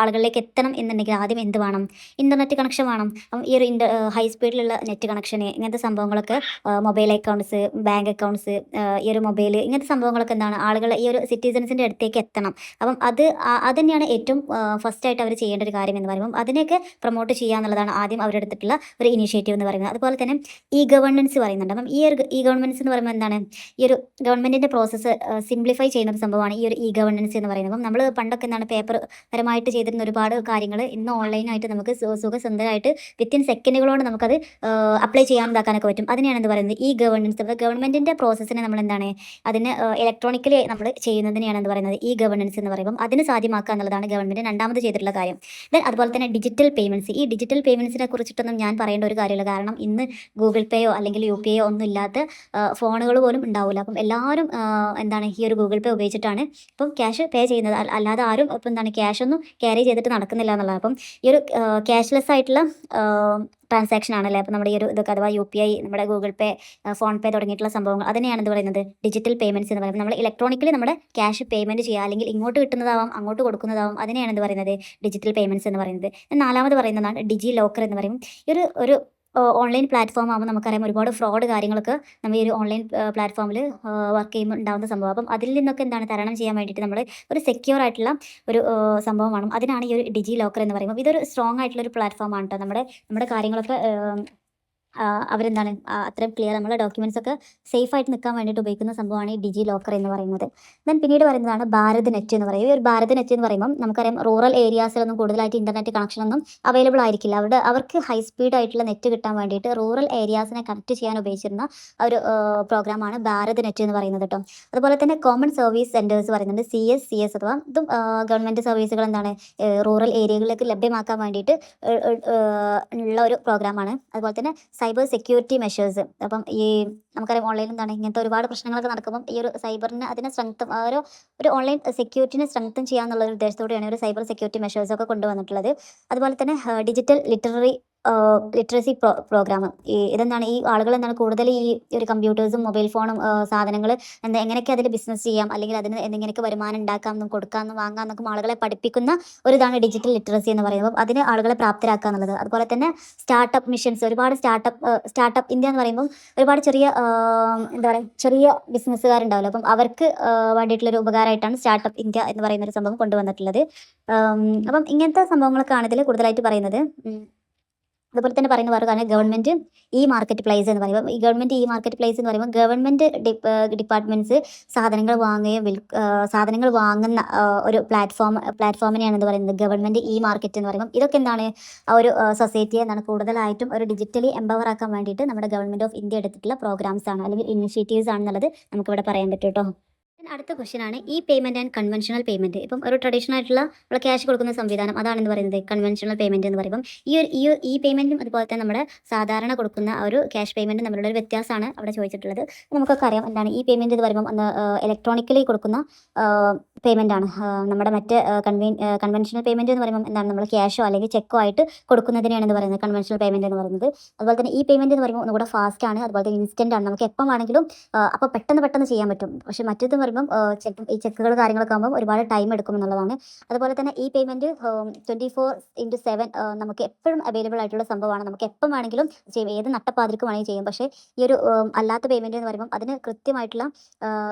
ആളുകളിലേക്ക് എത്തണം എന്നുണ്ടെങ്കിൽ ആദ്യം എന്ത് വേണം, ഇൻ്റർനെറ്റ് കണക്ഷൻ വേണം. അപ്പം ഈ ഒരു ഹൈ സ്പീഡിലുള്ള നെറ്റ് കണക്ഷന് ഇങ്ങനത്തെ സംഭവങ്ങളൊക്കെ, മൊബൈൽ അക്കൗണ്ട്സ്, ബാങ്ക് അക്കൗണ്ട്സ്, ഈ ഒരു മൊബൈൽ ഇങ്ങനത്തെ സംഭവങ്ങളൊക്കെ എന്താണ് ആളുകൾ ഈ ഒരു സിറ്റിസൺസിൻ്റെ അടുത്തേക്ക് എത്തണം. അപ്പം അത് തന്നെയാണ് ഏറ്റവും ഫസ്റ്റായിട്ട് അവർ ചെയ്യേണ്ട ഒരു കാര്യം എന്ന് പറയുമ്പോൾ അതിനെയൊക്കെ പ്രൊമോട്ട് ചെയ്യുക എന്നുള്ളതാണ് ആദ്യം അവരെടുത്തിട്ടുള്ള ഒരു ഇനീഷ്യേറ്റീവ് എന്ന് പറയുന്നത്. അതുപോലെ തന്നെ ഈ ഗവൺമെൻറ് പറയുന്നുണ്ട്. അപ്പം ഈ ഗവൺമെൻറ് എന്ന് പറയുമ്പോൾ എന്താണ്, ഈ ഒരു ഗവൺമെൻറ്റിൻ്റെ പ്രോസസ്സ് സിംപ്ലിഫൈ ചെയ്യുന്ന ഒരു സംഭവമാണ് ഈ ഒരു ഗവൺമെൻറ് എന്ന് പറയുന്നത്. അപ്പം നമ്മൾ പണ്ടൊക്കെ എന്താണ് പേപ്പർ പരമായിട്ട് ചെയ്തിരുന്ന ഒരുപാട് കാര്യങ്ങൾ ഇന്ന് ഓൺലൈനായിട്ട് നമുക്ക് സുഖസുന്ദരമായിട്ട് വിത്തിൻ സെക്കൻഡുകളോട് നമുക്കത് അപ്ലൈ ചെയ്യാൻ ഇതാക്കാനൊക്കെ പറ്റും. അതിനെയാണ് എന്ത് പറയുന്നത് ഈ ഗവേണൻസ്. ഗവൺമെൻറ്റിൻ്റെ പ്രോസസ്സിനെ നമ്മൾ എന്താണ് അതിന് ഇലക്ട്രോണിക്കലി നമ്മൾ ചെയ്യുന്നതിനെയാണ് എന്ത് പറയുന്നത് ഈ ഗവേണൻസ് എന്ന് പറയുമ്പോൾ അതിന് സാധ്യമാക്കുക എന്നുള്ളതാണ് ഗവൺമെൻറ് രണ്ടാമത് ചെയ്തിട്ടുള്ള കാര്യം. ദെൻ അതുപോലെ തന്നെ ഡിജിറ്റൽ പേയ്മെൻറ്റ്സ്. ഈ ഡിജിറ്റൽ പേയ്മെൻറ്റ്സിനെ കുറിച്ചിട്ടൊന്നും ഞാൻ പറയേണ്ട ഒരു കാര്യമില്ല. കാരണം ഇന്ന് ഗൂഗിൾ പേയോ അല്ലെങ്കിൽ UPI ഒന്നും ഇല്ലാത്ത ഫോണുകൾ പോലും ഉണ്ടാവില്ല. അപ്പം എല്ലാവരും എന്താണ് ഈ ഒരു ഗൂഗിൾ പേ ഉപയോഗിച്ചിട്ടാണ് ഇപ്പം ക്യാഷ് പേ ചെയ്യുന്നത്. അല്ലാതെ ആരും ഇപ്പം എന്താണ് ക്യാഷ് ഒന്നും ക്യാരി ചെയ്തിട്ട് നടക്കുന്നില്ല എന്നുള്ളതാണ്. അപ്പം ഈ ഒരു ക്യാഷ്ലെസ് ആയിട്ടുള്ള ട്രാൻസാക്ഷൻ ആണല്ലേ. അപ്പോൾ നമ്മുടെ ഈ ഒരു ഇതൊക്കെ അഥവാ UPI, നമ്മുടെ ഗൂഗിൾ പേ, ഫോൺ പേ തുടങ്ങിയിട്ടുള്ള സംഭവങ്ങൾ അതിനെയാണ് എന്ത് പറയുന്നത് ഡിജിറ്റൽ പേയ്മെൻറ്റ്സ് എന്ന് പറയുന്നത്. നമ്മൾ ഇലക്ട്രോണിക്കലി നമ്മുടെ ക്യാഷ് പേയ്മെൻറ്റ് ചെയ്യുക, അല്ലെങ്കിൽ ഇങ്ങോട്ട് കിട്ടുന്നതാവാം അങ്ങോട്ട് കൊടുക്കുന്നതാവാം, അതിനെയാണ് എന്ത് പറയുന്നത് ഡിജിറ്റൽ പേയ്മെൻറ്റ്സ് എന്ന് പറയുന്നത്. നാലാമത് പറയുന്നതാണ് ഡിജി ലോക്കർ എന്ന് പറയും. ഒരു ഓൺലൈൻ പ്ലാറ്റ്ഫോം ആകുമ്പോൾ നമുക്കറിയാം ഒരുപാട് ഫ്രോഡ് കാര്യങ്ങളൊക്കെ നമ്മൾ ഈ ഒരു ഓൺലൈൻ പ്ലാറ്റ്ഫോമിൽ വർക്ക് ചെയ്യുമ്പോൾ ഉണ്ടാകുന്ന സംഭവം. അപ്പം അതിൽ നിന്നൊക്കെ എന്താണ് തരണം ചെയ്യാൻ വേണ്ടിയിട്ട് നമ്മൾ ഒരു സെക്യൂർ ആയിട്ടുള്ള ഒരു സംഭവം വേണം. അതിനാണ് ഈ ഒരു ഡിജി ലോക്കർ എന്ന് പറയുമ്പോൾ. ഇതൊരു സ്ട്രോങ് ആയിട്ടുള്ള ഒരു പ്ലാറ്റ്ഫോമാണ് കേട്ടോ. നമ്മുടെ കാര്യങ്ങളൊക്കെ അവരെന്താണ് അത്രയും ക്ലിയർ നമ്മളെ ഡോക്യുമെൻറ്റ്സ് ഒക്കെ സേഫ് ആയിട്ട് നിൽക്കാൻ വേണ്ടിയിട്ട് ഉപയോഗിക്കുന്ന സംഭവമാണ് ഈ ഡിജി ലോക്കർ എന്ന് പറയുന്നത്. ദെൻ പിന്നീട് പറയുന്നതാണ് ഭാരത് നെറ്റ് എന്ന് പറയും. ഈ ഒരു ഭാരത് നെറ്റ് എന്ന് പറയുമ്പോൾ നമുക്കറിയാം റൂറൽ ഏരിയാസിലൊന്നും കൂടുതലായിട്ട് ഇൻ്റർനെറ്റ് കണക്ഷനൊന്നും അവൈലബിൾ ആയിരിക്കില്ല. അവർക്ക് ഹൈ സ്പീഡ് ആയിട്ടുള്ള നെറ്റ് കിട്ടാൻ വേണ്ടിയിട്ട് റൂറൽ ഏരിയാസിനെ കണക്ട് ചെയ്യാൻ ഉപയോഗിച്ചിരുന്ന ഒരു പ്രോഗ്രാമാണ് ഭാരത് നെറ്റ് എന്ന് പറയുന്നത് കേട്ടോ. അതുപോലെ തന്നെ കോമൺ സർവീസ് സെൻറ്റേഴ്സ് പറയുന്നുണ്ട്, CS അഥവാ ഇതും ഗവൺമെൻറ് സർവീസുകൾ എന്താണ് റൂറൽ ഏരിയകളിലേക്ക് ലഭ്യമാക്കാൻ വേണ്ടിയിട്ട് ഉള്ള ഒരു പ്രോഗ്രാമാണ്. അതുപോലെ തന്നെ സൈബർ സെക്യൂരിറ്റി മെഷേഴ്സ്. അപ്പം ഈ നമുക്കറിയാം ഓൺലൈനിൽ എന്താണ് ഇങ്ങനത്തെ ഒരുപാട് പ്രശ്നങ്ങളൊക്കെ നടക്കുമ്പം ഈ ഒരു സൈബറിനെ അതിനെ സ്ട്രെങ്ത്തും ഒരു ഓൺലൈൻ സെക്യൂരിറ്റിനെ സ്ട്രെങ്ത്തും ചെയ്യാന്നുള്ള ഒരു ഉദ്ദേശത്തോടെയാണ് ഒരു സൈബർ സെക്യൂരിറ്റി മെഷേഴ്സ് ഒക്കെ കൊണ്ടുവന്നിട്ടുള്ളത്. അതുപോലെ തന്നെ ഡിജിറ്റൽ ലിറ്ററസി പ്രോഗ്രാം. ഇതെന്താണ് ഈ ആളുകൾ എന്താണ് കൂടുതൽ ഈ ഒരു കമ്പ്യൂട്ടേഴ്സും മൊബൈൽ ഫോണും സാധനങ്ങൾ എങ്ങനെയൊക്കെ അതിൽ ബിസിനസ് ചെയ്യാം, അല്ലെങ്കിൽ അതിന് എങ്ങനെയൊക്കെ വരുമാനം ഉണ്ടാക്കാമെന്നും കൊടുക്കാമെന്നും വാങ്ങാമെന്നൊക്കെ ആളുകളെ പഠിപ്പിക്കുന്ന ഒരു ഇതാണ് ഡിജിറ്റൽ ലിറ്ററസി എന്ന് പറയുമ്പോൾ അതിന് ആളുകളെ പ്രാപ്തരാക്കുക എന്നുള്ളത്. അതുപോലെ തന്നെ സ്റ്റാർട്ടപ്പ് മിഷൻസ്, ഒരുപാട് സ്റ്റാർട്ടപ്പ് ഇന്ത്യ എന്ന് പറയുമ്പോൾ ഒരുപാട് ചെറിയ എന്താ പറയുക ചെറിയ ബിസിനസ്സുകാരുണ്ടാവില്ല, അപ്പം അവർക്ക് വേണ്ടിയിട്ടുള്ളൊരു ഉപകാരമായിട്ടാണ് സ്റ്റാർട്ടപ്പ് ഇന്ത്യ എന്ന് പറയുന്ന ഒരു സംഭവം കൊണ്ടുവന്നിട്ടുള്ളത്. അപ്പം ഇങ്ങനത്തെ സംഭവങ്ങളൊക്കെ ആണ് ഇതിൽ കൂടുതലായിട്ട് പറയുന്നത്. അതുപോലെ തന്നെ പറയുന്ന വേറെ കാരണം ഗവൺമെൻറ് മാർക്കറ്റ് പ്ലേസ് എന്ന് പറയുമ്പോൾ ഈ ഗവൺമെൻറ് മാർക്കറ്റ് പ്ലേസ് എന്ന് പറയുമ്പോൾ ഗവൺമെൻറ് ഡിപ്പാർട്ട്മെൻറ്റ്സ് സാധനങ്ങൾ വാങ്ങുന്ന ഒരു പ്ലാറ്റ്ഫോമിനെയാണ് എന്ന് പറയുന്നത് ഗവൺമെൻറ് മാർക്കറ്റ് എന്ന് പറയുമ്പോൾ. ഇതൊക്കെ എന്താണ് ആ ഒരു സൊസൈറ്റിയെ എന്താണ് കൂടുതലായിട്ടും ഒരു ഡിജിറ്റലി എംപവർ ആക്കാൻ വേണ്ടിയിട്ട് നമ്മുടെ ഗവൺമെൻറ് ഓഫ് ഇന്ത്യ എടുത്തിട്ടുള്ള പ്രോഗ്രാംസ് ആണ് അല്ലെങ്കിൽ ഇനിഷ്യേറ്റീവ്സ് ആണെന്നുള്ളത് നമുക്കിവിടെ പറയാൻ പറ്റും കേട്ടോ. അടുത്ത ക്വസ്റ്റ്യൻ ആണ് ഈ പേയ്മെൻറ്റ് ആൻഡ് കൺവെൻഷണൽ പേയ്മെൻറ്റ്. ഇപ്പം ഒരു ട്രഡീഷണൽ ആയിട്ടുള്ള നമ്മൾ ക്യാഷ് കൊടുക്കുന്ന സംവിധാനം അതാണെന്ന് പറയുന്നത് കൺവെൻഷണൽ പേയ്മെൻറ്റ് എന്ന് പറയുമ്പം ഈ പേയ്മെൻറ്റും അതുപോലെ തന്നെ നമ്മുടെ സാധാരണ കൊടുക്കുന്ന ഒരു ക്യാഷ് പേയ്മെൻറ്റും തമ്മിലുള്ള ഒരു വ്യത്യാസമാണ് അവിടെ ചോദിച്ചിട്ടുള്ളത്. നമുക്കൊക്കെ അറിയാം എന്താണ് ഈ പേയ്മെൻറ്റ് എന്ന് പറയുമ്പം ഇലക്ട്രോണിക്കലി കൊടുക്കുന്ന പേയ്മെൻ്റ് ആണ്. നമ്മുടെ മറ്റ് കൺവെൻഷണൽ പേയ്മെൻറ്റ് എന്ന് പറയുമ്പോൾ എന്താണ് നമ്മൾ ക്യാഷോ അല്ലെങ്കിൽ ചെക്കോ ആയിട്ട് കൊടുക്കുന്നതിനെയാണ് പറയുന്നത് കൺവെൻഷണൽ പേയ്മെൻറ്റ് എന്ന് പറയുന്നത്. അതുപോലെ തന്നെ ഈ പേയ്മെൻറ്റ് എന്ന് പറയുമ്പോൾ ഒന്നുകൂടെ ഫാസ്റ്റ് ആണ്, അതുപോലെ തന്നെ ഇൻസ്റ്റൻ്റ് ആണ്, നമുക്ക് എപ്പം വേണമെങ്കിലും അപ്പോൾ പെട്ടെന്ന് ചെയ്യാൻ പറ്റും. പക്ഷേ മറ്റേത് പറയുമ്പോൾ ഈ ചെക്കുകൾ കാര്യങ്ങളൊക്കെ ആകുമ്പോൾ ഒരുപാട് ടൈം എടുക്കും എന്നുള്ളതാണ്. അതുപോലെ തന്നെ ഈ പേയ്മെൻറ്റ് 24/7 നമുക്ക് എപ്പോഴും അവൈലബിൾ ആയിട്ടുള്ള സംഭവമാണ്. നമുക്ക് എപ്പം വേണമെങ്കിലും ചെയ്യും, ഏത് നട്ടപ്പാതിർക്ക് വേണമെങ്കിൽ ചെയ്യും. പക്ഷേ ഈ ഒരു അല്ലാത്ത പേയ്മെൻറ്റ് എന്ന് പറയുമ്പോൾ അതിന് കൃത്യമായിട്ടുള്ള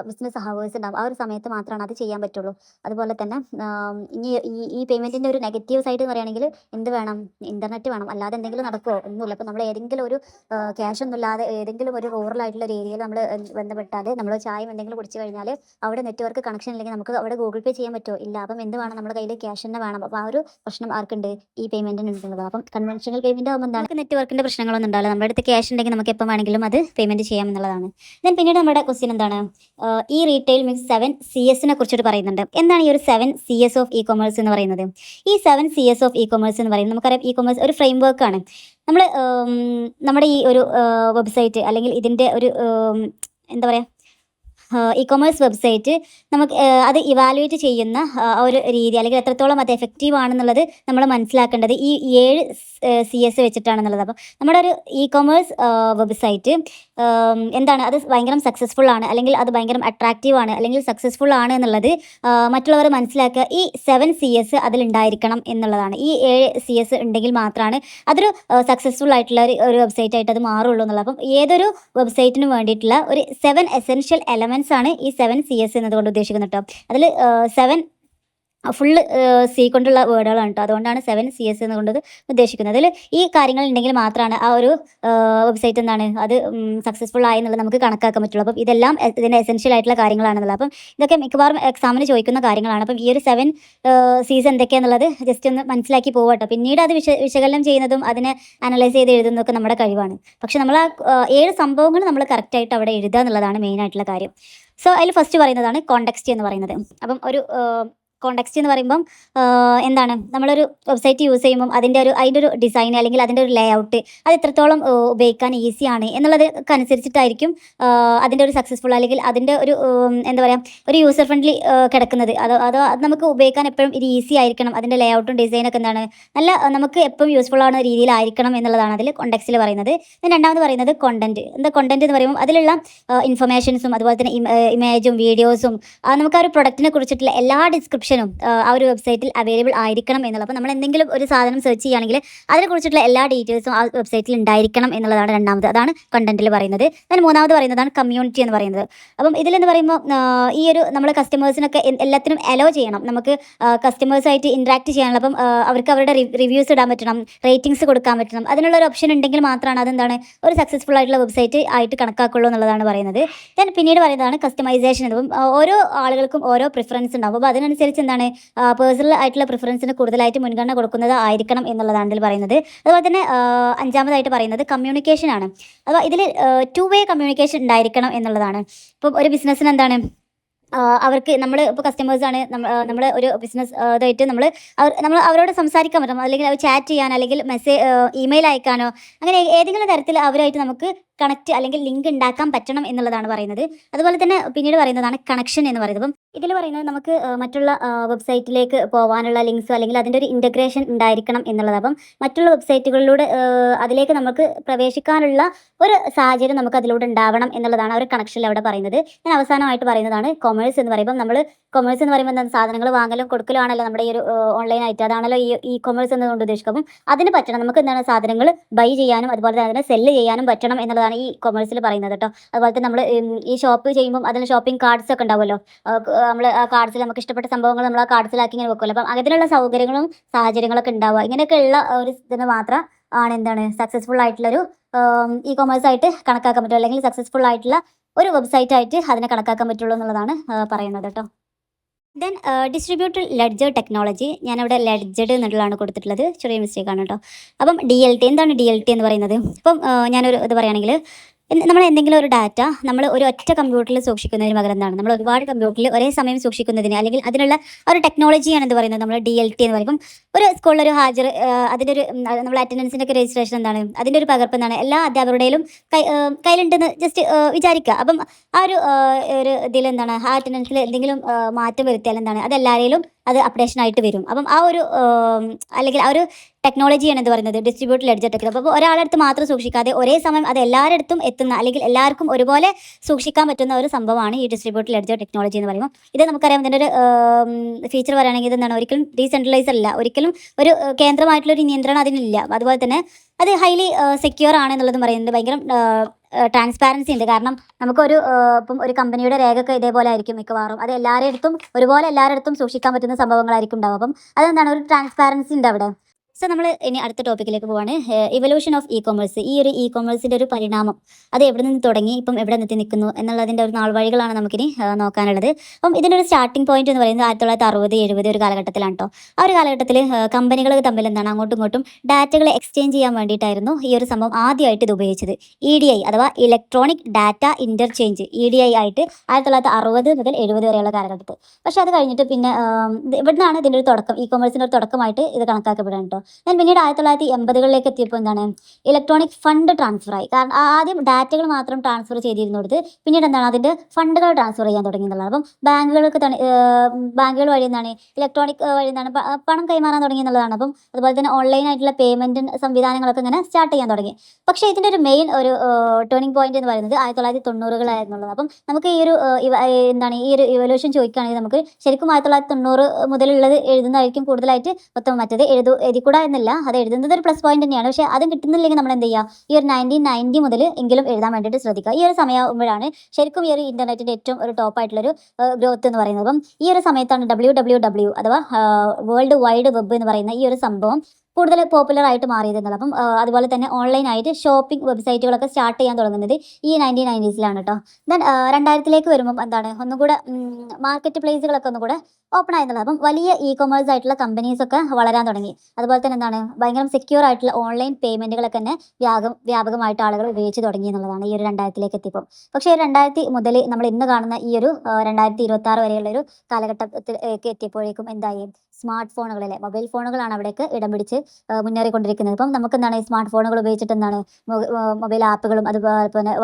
ബിസിനസ് ഹവേഴ്സ് ഉണ്ടാകും, ആ ഒരു സമയത്ത് മാത്രമാണ് അത് ചെയ്യാൻ പറ്റുള്ളൂ. അതുപോലെ തന്നെ ഇനി ഈ പേയ്മെൻറ്റിൻ്റെ ഒരു നെഗറ്റീവ് സൈഡ് എന്ന് പറയുകയാണെങ്കിൽ എന്ത് വേണം, ഇൻ്റർനെറ്റ് വേണം, അല്ലാതെ എന്തെങ്കിലും നടക്കുമോ ഒന്നുമില്ല. അപ്പോൾ നമ്മൾ ഏതെങ്കിലും ഒരു ക്യാഷ് ഒന്നും ഇല്ലാതെ ഏതെങ്കിലും ഒരു റൂറൽ ആയിട്ടുള്ള ഒരു ഏരിയയിൽ നമ്മൾ ബന്ധപ്പെട്ടാൽ നമ്മൾ ചായം എന്തെങ്കിലും കുടിച്ച് കഴിഞ്ഞാൽ അവിടെ നെറ്റ്വർക്ക് കണക്ഷൻ ഇല്ലെങ്കിൽ നമുക്ക് അവിടെ ഗൂഗിൾ പേ ചെയ്യാൻ പറ്റുമോ ഇല്ല. അപ്പം എന്ത് വേണം, നമ്മുടെ കയ്യിൽ ക്യാഷ് തന്നെ വേണം. അപ്പോൾ ആ ഒരു പ്രശ്നം ആർക്കുണ്ട്, ഈ പേയ്മെൻറ്റിന് ഉള്ളത്. അപ്പം കൺവെൻഷണൽ പേയ്മെൻറ്റ് ആകുമ്പോൾ എന്താണ് നെറ്റ്വർക്കിൻ്റെ പ്രശ്നങ്ങളൊന്നും ഉണ്ടാവില്ല, നമ്മുടെ അടുത്ത് ക്യാഷ് ഉണ്ടെങ്കിൽ നമുക്ക് എപ്പോൾ വേണമെങ്കിലും അത് പേയ്മെൻറ്റ് ചെയ്യാം എന്നുള്ളതാണ്. ദെൻ പിന്നീട് നമ്മുടെ ക്വസ്റ്റ്യൻ എന്താണ്, ഈ റീറ്റെയിൽ മിക്സ് 7CS കുറിച്ചിട്ട് പറയുന്നുണ്ട്. എന്താണ് ഈ ഒരു 7CS ഓഫ് ഇ-കൊമേഴ്സ് എന്ന് പറയുന്നത്? ഈ 7CS ഓഫ് ഇ-കൊമേഴ്സ് എന്ന് പറയുന്നത് നമുക്കറിയാം ഇ-കൊമേഴ്സ് ഒരു ഫ്രെയിം വർക്കാണ്. നമ്മൾ നമ്മുടെ ഈ ഒരു വെബ്സൈറ്റ് അല്ലെങ്കിൽ ഇതിൻ്റെ ഒരു എന്താ പറയുക ഇ-കൊമേഴ്സ് വെബ്സൈറ്റ് നമുക്ക് അത് ഇവാലുവേറ്റ് ചെയ്യുന്ന ഒരു രീതി അല്ലെങ്കിൽ എത്രത്തോളം അത് എഫക്റ്റീവ് ആണെന്നുള്ളത് നമ്മൾ മനസ്സിലാക്കേണ്ടത് ഈ 7CS വെച്ചിട്ടാണെന്നുള്ളത്. അപ്പോൾ നമ്മുടെ ഒരു ഇ-കൊമേഴ്സ് വെബ്സൈറ്റ് എന്താണ് അത് ഭയങ്കര സക്സസ്ഫുൾ ആണ് അല്ലെങ്കിൽ അത് ഭയങ്കര അട്രാക്റ്റീവ് ആണ് അല്ലെങ്കിൽ സക്സസ്ഫുൾ ആണ് എന്നുള്ളത് മറ്റുള്ളവർ മനസ്സിലാക്കുക ഈ 7CS അതിലുണ്ടായിരിക്കണം എന്നുള്ളതാണ്. ഈ 7CS ഉണ്ടെങ്കിൽ മാത്രമാണ് അതൊരു സക്സസ്ഫുൾ ആയിട്ടുള്ള ഒരു വെബ്സൈറ്റ് ആയിട്ട് അത് മാറുള്ളൂ എന്നുള്ളത്. അപ്പം ഏതൊരു വെബ്സൈറ്റിന് വേണ്ടിയിട്ടുള്ള ഒരു 7 എസെൻഷ്യൽ എലമെൻറ്റ്സ് ആണ് ഈ 7CS എന്നതുകൊണ്ട് ഉദ്ദേശിക്കുന്നത് കേട്ടോ. അതിൽ 7 ഫുള്ള് സി കൊണ്ടുള്ള വേർഡുകളാണ് കേട്ടോ, അതുകൊണ്ടാണ് 7CS എന്നുകൊണ്ട് ഉദ്ദേശിക്കുന്നത്. അതിൽ ഈ കാര്യങ്ങൾ ഉണ്ടെങ്കിൽ മാത്രമാണ് ആ ഒരു വെബ്സൈറ്റ് എന്താണ് അത് സക്സസ്ഫുൾ ആയി എന്നുള്ളത് നമുക്ക് കണക്കാക്കാൻ പറ്റുള്ളൂ. അപ്പം ഇതെല്ലാം ഇതിൻ്റെ എസെൻഷ്യൽ ആയിട്ടുള്ള കാര്യങ്ങളാണെന്നുള്ളത്. അപ്പം ഇതൊക്കെ മിക്കവാറും എക്സാമിന് ചോദിക്കുന്ന കാര്യങ്ങളാണ്. അപ്പം ഈ ഒരു 7Cs എന്തൊക്കെയാണെന്നുള്ളത് ജസ്റ്റ് ഒന്ന് മനസ്സിലാക്കി പോകട്ടോ. പിന്നീട് അത് വിശകലനം ചെയ്യുന്നതും അതിനെ അനലൈസ് ചെയ്ത് എഴുതുന്നതൊക്കെ നമ്മുടെ കഴിവാണ്. പക്ഷെ നമ്മൾ ആ 7 സംഭവങ്ങൾ നമ്മൾ കറക്റ്റായിട്ട് അവിടെ എഴുതുക എന്നുള്ളതാണ് മെയിനായിട്ടുള്ള കാര്യം. സോ അതിൽ ഫസ്റ്റ് പറയുന്നതാണ് കോണ്ടെക്സ്റ്റ് എന്ന് പറയുന്നത്. അപ്പം ഒരു കോണ്ടെക്സ്റ്റ് എന്ന് പറയുമ്പം എന്താണ് നമ്മളൊരു വെബ്സൈറ്റ് യൂസ് ചെയ്യുമ്പം അതിൻ്റെ ഒരു ഡിസൈൻ അല്ലെങ്കിൽ അതിൻ്റെ ഒരു ലേ ഔട്ട് അത് എത്രത്തോളം ഉപയോഗിക്കാൻ ഈസിയാണ് എന്നുള്ളതൊക്കെ അനുസരിച്ചിട്ടായിരിക്കും അതിൻ്റെ ഒരു സക്സസ്ഫുൾ അല്ലെങ്കിൽ അതിൻ്റെ ഒരു എന്താ പറയുക ഒരു യൂസർ ഫ്രണ്ട്ലി കിടക്കുന്നത്. അത് നമുക്ക് ഉപയോഗിക്കാൻ എപ്പോഴും ഇത് ഈസി ആയിരിക്കണം, അതിൻ്റെ ലേ ഔട്ടും ഡിസൈനൊക്കെ എന്താണ് നല്ല നമുക്ക് എപ്പോഴും യൂസ്ഫുൾ ആവുന്ന രീതിയിലായിരിക്കണം എന്നുള്ളതാണ് അതിൽ കോണ്ടെക്സ്റ്റിൽ പറയുന്നത്. രണ്ടാമത് പറയുന്നത് കോണ്ടന്റ്. കോണ്ടന്റ് എന്ന് പറയുമ്പോൾ അതിലുള്ള ഇൻഫർമേഷൻസും അതുപോലെ തന്നെ ഇമേജും വീഡിയോസും നമുക്ക് ആ ഒരു പ്രൊഡക്റ്റിനെ കുറിച്ചിട്ടുള്ള എല്ലാ ഡിസ്ക്രിപ്ഷനും ഓപ്ഷനും ആ ഒരു വെബ്സൈറ്റിൽ അവൈലബിൾ ആയിരിക്കണം എന്നുള്ളത്. അപ്പോൾ നമ്മൾ എന്തെങ്കിലും ഒരു സാധനം സെർച്ച് ചെയ്യുകയാണെങ്കിൽ അതിനെക്കുറിച്ചിട്ടുള്ള എല്ലാ ഡീറ്റെയിൽസും ആ വെബ്സൈറ്റിൽ ഉണ്ടായിരിക്കണം എന്നുള്ളതാണ് രണ്ടാമത്. അതാണ് കണ്ടന്റിൽ പറയുന്നത്. then മൂന്നാമത് പറയുന്നതാണ് കമ്മ്യൂണിറ്റി എന്ന് പറയുന്നത്. അപ്പം ഇതിലെന്ന് പറയുമ്പോൾ ഈ ഒരു നമ്മൾ കസ്റ്റമേഴ്സിനൊക്കെ എല്ലാത്തിനും അലോ ചെയ്യണം. നമുക്ക് കസ്റ്റമേഴ്സായിട്ട് ഇൻട്രാക്ട് ചെയ്യാനുള്ള, അപ്പം അവർക്ക് അവരുടെ റിവ്യൂസ് ഇടാൻ പറ്റണം, റേറ്റിംഗ്സ് കൊടുക്കാൻ പറ്റണം. അതിനുള്ള ഒരു ഓപ്ഷൻ ഉണ്ടെങ്കിൽ മാത്രമാണ് അതെന്താണ് ഒരു സക്സസ്ഫുൾ ആയിട്ടുള്ള വെബ്സൈറ്റ് ആയിട്ട് കണക്കാക്കുള്ളൂ എന്നുള്ളതാണ് പറയുന്നത്. then പിന്നീട് പറയുന്നതാണ് കസ്റ്റമൈസേഷൻ. അപ്പം ഓരോ ആളുകൾക്കും ഓരോ പ്രിഫറൻസ് ഉണ്ടാവും. അപ്പോൾ അതിനനുസരിച്ച് എന്താണ് പേഴ്സണൽ ആയിട്ടുള്ള പ്രിഫറൻസിന് കൂടുതലായിട്ട് മുൻഗണന കൊടുക്കുന്നത് ആയിരിക്കണം എന്നുള്ളതാണ് ഇതിൽ പറയുന്നത്. അതുപോലെ തന്നെ അഞ്ചാമതായിട്ട് പറയുന്നത് കമ്മ്യൂണിക്കേഷൻ ആണ്. അപ്പോൾ ഇതിൽ ടു വേ കമ്മ്യൂണിക്കേഷൻ ഉണ്ടായിരിക്കണം എന്നുള്ളതാണ്. ഇപ്പം ഒരു ബിസിനസ്സിന് എന്താണ് അവർക്ക് നമ്മൾ ഇപ്പോൾ കസ്റ്റമേഴ്സാണ്, നമ്മൾ ഒരു ബിസിനസ് ഇതായിട്ട് നമ്മൾ അവരോട് സംസാരിക്കാൻ പറ്റണം, അല്ലെങ്കിൽ അവർ ചാറ്റ് ചെയ്യാൻ, അല്ലെങ്കിൽ ഇമെയിൽ അയക്കാനോ, അങ്ങനെ ഏതെങ്കിലും തരത്തിൽ അവരായിട്ട് നമുക്ക് കണക്റ്റ് അല്ലെങ്കിൽ ലിങ്ക് ഉണ്ടാക്കാൻ പറ്റണം എന്നുള്ളതാണ് പറയുന്നത്. അതുപോലെ തന്നെ പിന്നീട് പറയുന്നതാണ് കണക്ഷൻ എന്ന് പറയുന്നത്. അപ്പം ഇതിൽ പറയുന്നത് നമുക്ക് മറ്റുള്ള വെബ്സൈറ്റിലേക്ക് പോകാനുള്ള ലിങ്ക്സോ അല്ലെങ്കിൽ അതിൻ്റെ ഒരു ഇൻ്റഗ്രേഷൻ ഉണ്ടായിരിക്കണം എന്നുള്ളത്. അപ്പം മറ്റുള്ള വെബ്സൈറ്റുകളിലൂടെ അതിലേക്ക് നമുക്ക് പ്രവേശിക്കാനുള്ള ഒരു സാഹചര്യം നമുക്ക് അതിലൂടെ ഉണ്ടാവണം എന്നുള്ളതാണ് ആ ഒരു കണക്ഷനിൽ അവിടെ പറയുന്നത്. ഞാൻ അവസാനമായിട്ട് പറയുന്നതാണ് കൊമേഴ്സ് എന്ന് പറയുമ്പോൾ. നമ്മൾ കൊമേഴ്സ് എന്ന് പറയുമ്പോൾ എന്താണ്, സാധനങ്ങൾ വാങ്ങലും കൊടുക്കലും ആണല്ലോ നമ്മുടെ ഈ ഒരു ഓൺലൈനായിട്ട്, അതാണല്ലോ ഈ കൊമേഴ്സ് എന്നതുകൊണ്ട് ഉദ്ദേശിക്കും. അപ്പം അതിന് പറ്റണം, നമുക്ക് എന്താണ് സാധനങ്ങൾ ബൈ ചെയ്യാനും അതുപോലെ തന്നെ അതിനെ സെല്ല് ചെയ്യാനും പറ്റണം എന്നുള്ളതാണ് ഈ കൊമേഴ്സിൽ പറയുന്നത് കേട്ടോ. അതുപോലെ തന്നെ നമ്മൾ ഈ ഷോപ്പ് ചെയ്യുമ്പോൾ അതിന് ഷോപ്പിംഗ് കാർഡ്സ് ഒക്കെ ഉണ്ടാവുമല്ലോ, നമ്മൾ ആ കാർഡ്സിൽ നമുക്ക് ഇഷ്ടപ്പെട്ട സംഭവങ്ങൾ നമ്മൾ ആ കാർഡ്സിലാക്കി ഇങ്ങനെ വെക്കുമല്ലോ. അപ്പം അതിനുള്ള സൗകര്യങ്ങളും സാഹചര്യങ്ങളൊക്കെ ഉണ്ടാവുക. ഇങ്ങനെയൊക്കെ ഉള്ള ഒരു ഇതിന് മാത്രം ആണ് എന്താണ് സക്സസ്ഫുൾ ആയിട്ടുള്ളൊരു ഇ കൊമേഴ്സ് ആയിട്ട് കണക്കാക്കാൻ പറ്റുള്ളൂ, അല്ലെങ്കിൽ സക്സസ്ഫുൾ ആയിട്ടുള്ള ഒരു വെബ്സൈറ്റ് ആയിട്ട് അതിനെ കണക്കാക്കാൻ പറ്റുള്ളൂ എന്നുള്ളതാണ് പറയുന്നത് കേട്ടോ. ദെൻ ഡിസ്ട്രിബ്യൂട്ടഡ് ലെഡ്ജർ ടെക്നോളജി, ഞാനവിടെ ലെഡ്ജഡ് എന്നുള്ളതാണ് കൊടുത്തിട്ടുള്ളത്, ചെറിയ മിസ്റ്റേക്കാണ് കേട്ടോ. അപ്പം DLT, എന്താണ് DLT എന്ന് പറയുന്നത്? ഇപ്പം ഞാനൊരു ഇത് പറയുകയാണെങ്കിൽ, നമ്മൾ എന്തെങ്കിലും ഒരു ഡാറ്റ നമ്മൾ ഒരു ഒറ്റ കമ്പ്യൂട്ടറിൽ സൂക്ഷിക്കുന്നതിന് പകരം എന്താണ് നമ്മൾ ഒരുപാട് കമ്പ്യൂട്ടറിൽ ഒരേ സമയം സൂക്ഷിക്കുന്നതിന്, അല്ലെങ്കിൽ അതിനുള്ള ഒരു ടെക്നോളജിയാണ് എന്ത് പറയുന്നത്, നമ്മൾ DLT എന്ന് പറയും. ഒരു സ്കൂളിലൊരു ഹാജർ, അതിൻ്റെ ഒരു നമ്മൾ അറ്റൻഡൻസിൻ്റെ ഒക്കെ രജിസ്ട്രേഷൻ എന്താണ്, അതിൻ്റെ ഒരു പകർപ്പ് എന്താണ് എല്ലാ അധ്യാപകരുടെയും കയ്യിലുണ്ടെന്ന് ജസ്റ്റ് വിചാരിക്കുക. അപ്പം ആ ഒരു ഇതിൽ എന്താണ് ആ അറ്റൻഡൻസിൽ എന്തെങ്കിലും മാറ്റം വരുത്തിയാൽ എന്താണ് അതെല്ലാവരെയും അത് അപ്ഡേഷൻ ആയിട്ട് വരും. അപ്പം ആ ഒരു അല്ലെങ്കിൽ ആ ഒരു ടെക്നോളജിയാണ് എന്ത് പറയുന്നത് ഡിസ്ട്രിബ്യൂട്ടഡ് ലെഡ്ജർ ടെക്നോളജി. അപ്പോൾ ഒരാളടുത്ത് മാത്രം സൂക്ഷിക്കാതെ ഒരേ സമയം അത് എല്ലാവരുടെ അടുത്തും എത്തുന്ന, അല്ലെങ്കിൽ എല്ലാവർക്കും ഒരുപോലെ സൂക്ഷിക്കാൻ പറ്റുന്ന ഒരു സംഭവമാണ് ഈ ഡിസ്ട്രിബ്യൂട്ടഡ് ലെഡ്ജർ ടെക്നോളജി എന്ന് പറയുമ്പോൾ. ഇത് നമുക്കറിയാം, ഇതിൻ്റെ ഒരു ഫീച്ചർ പറയുകയാണെങ്കിൽ ഇതെന്താണ് ഒരിക്കലും ഡീസെൻട്രലൈസ് അല്ല, ഒരിക്കലും ഒരു കേന്ദ്രമായിട്ടുള്ളൊരു നിയന്ത്രണം അതിനില്ല. അതുപോലെ തന്നെ അത് ഹൈലി സെക്യൂർ ആണ് എന്നുള്ളതും പറയുന്നത്. ഭയങ്കര ട്രാൻസ്പാരൻസി ഉണ്ട്. കാരണം നമുക്കൊരു ഇപ്പം ഒരു കമ്പനിയുടെ രേഖയൊക്കെ ഇതേപോലെ ആയിരിക്കും മിക്കവാറും, അത് എല്ലാവരുടെ അടുത്തും ഒരുപോലെ എല്ലാവരുടെ അടുത്തും സൂക്ഷിക്കാൻ പറ്റുന്ന സംഭവങ്ങളായിരിക്കും ഉണ്ടാവും. അപ്പം അതെന്താണ് ഒരു ട്രാൻസ്പാരൻസി ഉണ്ട് അവിടെ. സോ നമ്മൾ ഇനി അടുത്ത ടോപ്പിക്കിലേക്ക് പോവാണ്. Evolution of E commerce. ഈ ഒരു ഇ കൊമേഴ്സിൻ്റെ ഒരു പരിണാമം, അത് എവിടെ നിന്ന് തുടങ്ങി ഇപ്പം എവിടെ നിർത്തി നിൽക്കുന്നു എന്നുള്ളതിൻ്റെ ഒരു നാൾവഴികളാണ് നമുക്കിനി നോക്കാനുള്ളത്. അപ്പം ഇതിൻ്റെ ഒരു സ്റ്റാർട്ടിംഗ് പോയിന്റ് എന്ന് പറയുന്നത് 1960, 70 ഒരു കാലഘട്ടത്തിലാണ് കേട്ടോ. ആ ഒരു കാലഘട്ടത്തിൽ കമ്പനികൾ തമ്മിൽ എന്താണ് അങ്ങോട്ടും ഇങ്ങോട്ടും ഡാറ്റകൾ എക്സ്ചേഞ്ച് ചെയ്യാൻ വേണ്ടിയിട്ടായിരുന്നു ഈ ഒരു സംഭവം ആദ്യമായിട്ട് ഇത് ഉപയോഗിച്ചത്. EDI അഥവാ ഇലക്ട്രോണിക് ഡാറ്റ ഇൻ്റർചേഞ്ച്, EDI ആയിട്ട് 1960 മുതൽ 70 വരെയുള്ള കാലഘട്ടത്തിൽ. പക്ഷേ അത് കഴിഞ്ഞിട്ട് പിന്നെ ഇവിടുന്നാണ് ഇതിൻ്റെ ഒരു തുടക്കം, ഇ കൊമേഴ്സിൻ്റെ ഒരു തുടക്കമായിട്ട് ഇത് കണക്കാക്കപ്പെടുന്നത് കേട്ടോ. ഞാൻ പിന്നീട് 1980-കളിലേക്ക് എത്തിയപ്പോൾ എന്താണ് ഇലക്ട്രോണിക് ഫണ്ട് ട്രാൻസ്ഫർ ആയി. കാരണം ആദ്യം ഡാറ്റകൾ മാത്രം ട്രാൻസ്ഫർ ചെയ്തിരുന്നത്, പിന്നീട് എന്താണ് അതിൻ്റെ ഫണ്ടുകൾ ട്രാൻസ്ഫർ ചെയ്യാൻ തുടങ്ങി എന്നുള്ളത്. അപ്പം ബാങ്കുകൾ വഴി എന്താണ് ഇലക്ട്രോണിക് വഴി എന്താണ് പണം കൈമാറാൻ തുടങ്ങി എന്നുള്ളതാണ്. അപ്പം അതുപോലെ തന്നെ ഓൺലൈനായിട്ടുള്ള പേയ്മെൻറ്റ് സംവിധാനങ്ങളൊക്കെ ഇങ്ങനെ സ്റ്റാർട്ട് ചെയ്യാൻ തുടങ്ങി. പക്ഷേ ഇതിൻ്റെ ഒരു മെയിൻ ഒരു ടേണിംഗ് പോയിന്റ് എന്ന് പറയുന്നത് 1990-കളായിരുന്നുള്ളത്. അപ്പം നമുക്ക് ഈ ഒരു എന്താണ് ഈ ഒരു ഇവല്യൂഷൻ ചോദിക്കുകയാണെങ്കിൽ നമുക്ക് ശരിക്കും 1990 മുതലുള്ളത് എഴുതുന്നതായിരിക്കും കൂടുതലായിട്ട് ഉത്തമം. മറ്റത് എഴുതിക്കൂടാ എന്നല്ല, അത് എഴുതുന്നത് ഒരു പ്ലസ് പോയിന്റ് തന്നെയാണ്. പക്ഷേ അത് കിട്ടുന്നില്ലെങ്കിൽ നമ്മൾ എന്ത് ചെയ്യുക, ഈ ഒരു 1990 മുതൽ എങ്കിലും എഴുതാൻ വേണ്ടിയിട്ട് ശ്രദ്ധിക്കുക. ഈ ഒരു സമയമാകുമ്പോഴാണ് ശരിക്കും ഈ ഒരു ഇൻ്റർനെറ്റിൻ്റെ ഏറ്റവും ഒരു ടോപ്പായിട്ടുള്ളൊരു ഗ്രോത്ത് എന്ന് പറയുന്നത്. അപ്പം ഈ ഒരു സമയത്താണ് WWW അഥവാ വേൾഡ് വൈഡ് വെബ് എന്ന് പറയുന്ന ഈ ഒരു സംഭവം കൂടുതൽ പോപ്പുലർ ആയിട്ട് മാറിയത്. അപ്പം അതുപോലെ തന്നെ ഓൺലൈനായിട്ട് ഷോപ്പിംഗ് വെബ്സൈറ്റുകളൊക്കെ സ്റ്റാർട്ട് ചെയ്യാൻ തുടങ്ങുന്നത് ഈ 1990s-ലാണ് കേട്ടോ. ദെൻ 2000-ലേക്ക് വരുമ്പം എന്താണ് ഒന്നുകൂടെ മാർക്കറ്റ് പ്ലേസുകളൊക്കെ ഒന്നുകൂടെ ഓപ്പൺ ആയിരുന്നുള്ളത്. അപ്പം വലിയ ഇ കൊമേഴ്സ് ആയിട്ടുള്ള കമ്പനീസൊക്കെ വളരാൻ തുടങ്ങി. അതുപോലെ തന്നെ എന്താണ് ഭയങ്കര സെക്യൂർ ആയിട്ടുള്ള ഓൺലൈൻ പേയ്മെൻറ്റുകളൊക്കെ തന്നെ വ്യാപകമായിട്ട് ആളുകൾ ഉപയോഗിച്ച് തുടങ്ങി എന്നുള്ളതാണ് ഈ ഒരു 2000-ലേക്ക് എത്തിയപ്പോൾ. പക്ഷേ 2000 മുതൽ നമ്മൾ ഇന്ന് കാണുന്ന ഈ ഒരു 2026 വരെയുള്ളൊരു കാലഘട്ടത്തിലേക്ക് എത്തിയപ്പോഴേക്കും എന്തായി, സ്മാർട്ട് ഫോണുകളിലെ മൊബൈൽ ഫോണുകളാണ് അവിടേക്ക് ഇടം പിടിച്ച് മുന്നേറിക്കൊണ്ടിരിക്കുന്നത്. ഇപ്പം നമുക്ക് എന്താണ് സ്മാർട്ട് ഫോണുകൾ ഉപയോഗിച്ചിട്ട് എന്താണ് മൊബൈൽ ആപ്പുകളും അതുപോലെ തന്നെ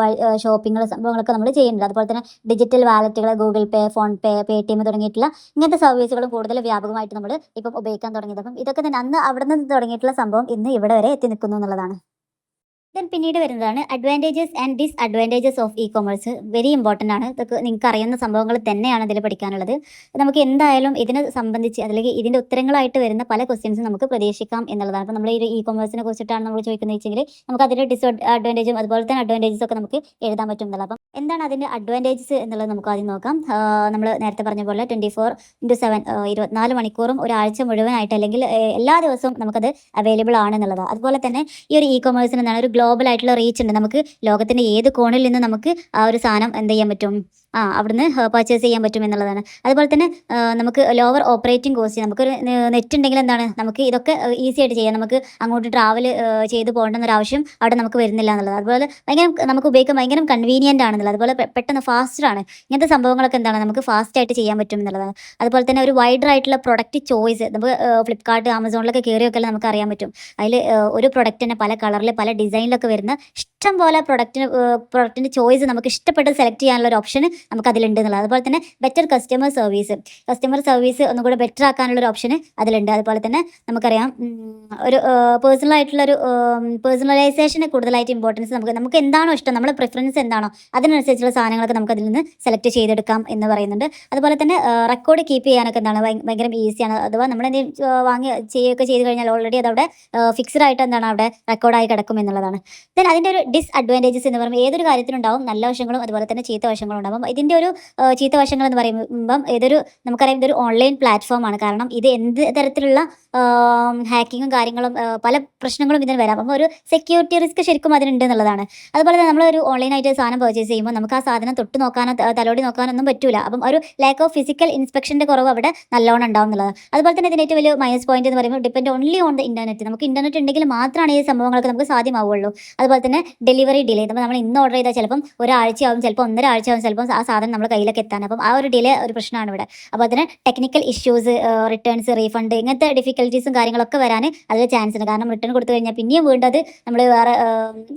ഷോപ്പിങ്ങുകൾ സംഭവങ്ങളൊക്കെ നമ്മൾ ചെയ്യുന്നുണ്ട്. അതുപോലെ തന്നെ ഡിജിറ്റൽ വാലറ്റുകൾ, ഗൂഗിൾ പേ, ഫോൺ പേ, Paytm തുടങ്ങിയിട്ടുള്ള ഇങ്ങനത്തെ സർവീസുകളും കൂടുതൽ വ്യാപകമായിട്ട് നമ്മൾ ഇപ്പം ഉപയോഗിക്കാൻ തുടങ്ങിയത്. അപ്പം ഇതൊക്കെ തന്നെ അന്ന് അവിടെ നിന്ന് തുടങ്ങിയിട്ടുള്ള സംഭവം ഇന്ന് ഇവിടെ വരെ എത്തി നിൽക്കുന്നു എന്നുള്ളതാണ്. ദെൻ പിന്നീട് വരുന്നതാണ് advantages and disadvantages of E commerce. Very important ആണ്. ഇതൊക്കെ നിങ്ങൾക്ക് അറിയുന്ന സംഭവങ്ങൾ തന്നെയാണ് ഇതിൽ പഠിക്കാനുള്ളത്. നമുക്ക് എന്തായാലും ഇതിനെ സംബന്ധിച്ച് അല്ലെങ്കിൽ ഇതിൻ്റെ ഉത്തരങ്ങളായിട്ട് വരുന്ന പല ക്വസ്റ്റ്യൻസും നമുക്ക് പ്രതീക്ഷിക്കാം എന്നുള്ളതാണ്. അപ്പോൾ നമ്മൾ ഈ ഇ കൊമേഴ്സിനെ കുറിച്ചിട്ടാണ് നമ്മൾ ചോദിക്കുന്നത് വെച്ചെങ്കിൽ നമുക്ക് അതിൻ്റെ ഡിസ്അഡ്വാൻറ്റേജും അതുപോലെ തന്നെ അഡ്വാൻറ്റേജസ് ഒക്കെ നമുക്ക് എഴുതാൻ പറ്റും എന്നുള്ളത്. അപ്പം എന്താണ് അതിൻ്റെ അഡ്വാൻറ്റേജസ് എന്നുള്ളത് നമുക്ക് ആദ്യം നോക്കാം. നമ്മൾ നേരത്തെ പറഞ്ഞ പോലെ 24/7 24 മണിക്കൂറും ഒരാഴ്ച മുഴുവനായിട്ട് അല്ലെങ്കിൽ എല്ലാ ദിവസവും നമുക്കത് അവൈലബിൾ ആണ് എന്നുള്ളതാണ്. അതുപോലെ തന്നെ ഈ ഒരു ഇ കൊമേഴ്സിന് എന്താണ് ഒരു ഗ്ലോബൽ ആയിട്ടുള്ള റീച്ച് ഉണ്ട്. നമുക്ക് ലോകത്തിൻ്റെ ഏത് കോണിൽ നിന്ന് നമുക്ക് ആ ഒരു സാധനം എന്ത് ചെയ്യാൻ പറ്റും, അവിടുന്ന് പർച്ചേസ് ചെയ്യാൻ പറ്റും എന്നുള്ളതാണ്. അതുപോലെ തന്നെ നമുക്ക് ലോവർ ഓപ്പറേറ്റിംഗ് കോസ്റ്റ്, നമുക്കൊരു നെറ്റ് ഉണ്ടെങ്കിൽ എന്താണ് നമുക്ക് ഇതൊക്കെ ഈസി ആയിട്ട് ചെയ്യാം. നമുക്ക് അങ്ങോട്ട് ട്രാവൽ ചെയ്ത് പോകേണ്ടെന്നൊരു ആവശ്യം അവിടെ നമുക്ക് വരുന്നില്ല എന്നുള്ളത്. അതുപോലെ ഭയങ്കര നമുക്ക് ഉപയോഗിക്കാൻ ഭയങ്കര കൺവീനിയൻ്റ് ആണെന്നുള്ളത്. അതുപോലെ പെട്ടെന്ന് ഫാസ്റ്ററാണ്. ഇങ്ങനത്തെ സംഭവങ്ങളൊക്കെ എന്താണ് നമുക്ക് ഫാസ്റ്റ് ആയിട്ട് ചെയ്യാൻ പറ്റും എന്നുള്ളതാണ്. അതുപോലെ തന്നെ ഒരു വൈഡർ ആയിട്ടുള്ള പ്രൊഡക്റ്റ് ചോയ്സ് നമുക്ക് ഫ്ലിപ്കാർട്ട് ആമസോണിലൊക്കെ കയറിയൊക്കെ നമുക്ക് അറിയാൻ പറ്റും. അതിൽ ഒരു പ്രൊഡക്റ്റ് തന്നെ പല കളറിൽ പല ഡിസൈനിലൊക്കെ വരുന്ന ഇഷ്ടം പോലെ പ്രൊഡക്റ്റിൻ്റെ ചോയ്സ് നമുക്ക് ഇഷ്ടപ്പെട്ട് സെലക്ട് ചെയ്യാനുള്ള ഒരു ഓപ്ഷൻ നമുക്ക് അതിലുണ്ട് എന്നുള്ളത്. അതുപോലെ തന്നെ ബെറ്റർ കസ്റ്റമർ സർവീസ് ഒന്നുകൂടെ ബെറ്റർ ആക്കാനുള്ള ഒരു ഓപ്ഷൻ അതിലുണ്ട്. അതുപോലെ തന്നെ നമുക്കറിയാം ഒരു പേഴ്സണലായിട്ടുള്ളൊരു പേഴ്സണലൈസേഷന് കൂടുതലായിട്ട് ഇമ്പോർട്ടൻസ് നമുക്ക് എന്താണോ ഇഷ്ടം, നമ്മുടെ പ്രിഫറൻസ് എന്താണോ അതിനനുസരിച്ചുള്ള സാധനങ്ങളൊക്കെ നമുക്ക് അതിൽ നിന്ന് സെലക്ട് ചെയ്തെടുക്കാം എന്ന് പറയുന്നുണ്ട്. അതുപോലെ തന്നെ റെക്കോർഡ് കീപ്പ് ചെയ്യാനൊക്കെ എന്താണ് ഭയങ്കര ഈസിയാണ്. അഥവാ നമ്മൾ ചെയ്യുകയൊക്കെ ചെയ്ത് കഴിഞ്ഞാൽ ഓൾറെഡി അതവിടെ ഫിക്സ്ഡ് ആയിട്ട് എന്താണ് അവിടെ റെക്കോർഡായി കിടക്കും എന്നുള്ളതാണ്. ദെൻ അതിൻ്റെ ഒരു ഡിസ്അഡ്വാൻറ്റേജസ് എന്ന് പറയുമ്പോൾ ഏതൊരു കാര്യത്തിനുണ്ടാവും നല്ല വശങ്ങളും അതുപോലെ തന്നെ ചീത്ത വശങ്ങളും ഉണ്ടാവും. ഇതിൻ്റെ ഒരു ചീത്ത വശങ്ങൾ എന്ന് പറയുമ്പം നമുക്കറിയാം ഇതൊരു ഓൺലൈൻ പ്ലാറ്റ്ഫോമാണ്. കാരണം ഇത് എന്ത് തരത്തിലുള്ള ഹാക്കിങ്ങും കാര്യങ്ങളും പല പ്രശ്നങ്ങളും ഇതിന് വരാം. അപ്പോൾ ഒരു സെക്യൂരിറ്റി റിസ്ക് ശരിക്കും അതിനുണ്ട് എന്നുള്ളതാണ്. അതുപോലെ തന്നെ നമ്മളൊരു ഓൺലൈനായിട്ട് സാധനം പർച്ചേസ് ചെയ്യുമ്പോൾ നമുക്ക് ആ സാധനം തൊട്ട് നോക്കാനോ തലോടി നോക്കാനൊന്നും പറ്റില്ല. അപ്പം ഒരു ലാക്ക് ഓഫ് ഫിസിക്കൽ ഇൻസ്പെക്ഷൻ്റെ കുറവ് അവിടെ നല്ലോണം ഉണ്ടാവും എന്നുള്ളത്. അതുപോലെ തന്നെ ഇതിന് ഏറ്റവും വലിയ മൈനസ് പോയിന്റ് എന്ന് പറയുമ്പോൾ depend only on the internet. നമുക്ക് ഇൻ്റർനെറ്റ് ഉണ്ടെങ്കിൽ മാത്രമാണ് ഈ സംഭവങ്ങളൊക്കെ നമുക്ക് സാധ്യമാവുള്ളൂ. അതുപോലെ തന്നെ ഡെലിവറി ഡിലേ, നമ്മൾ ഇന്ന് ഓർഡർ ചെയ്താൽ ചിലപ്പം ഒരാഴ്ചയാവും, ചിലപ്പോൾ 1.5 ആഴ്ചയാവും ചിലപ്പോൾ ആ സാധനം നമ്മുടെ കയ്യിലേക്ക് എത്താൻ. അപ്പം ആ ഒരു ഡിലേ ഒരു പ്രശ്നമാണ് ഇവിടെ. അപ്പോൾ അതിന് ടെക്നിക്കൽ ഇഷ്യൂസ്, റിട്ടേൺസ്, റീഫണ്ട് ഇങ്ങനത്തെ ഡിഫിക്കൽട്ടീസും കാര്യങ്ങളൊക്കെ വരാൻ അതിൽ ചാൻസ് ഉണ്ട്. കാരണം റിട്ടേൺ കൊടുത്തു കഴിഞ്ഞാൽ പിന്നെയും വീണ്ടും അത് നമ്മൾ വേറെ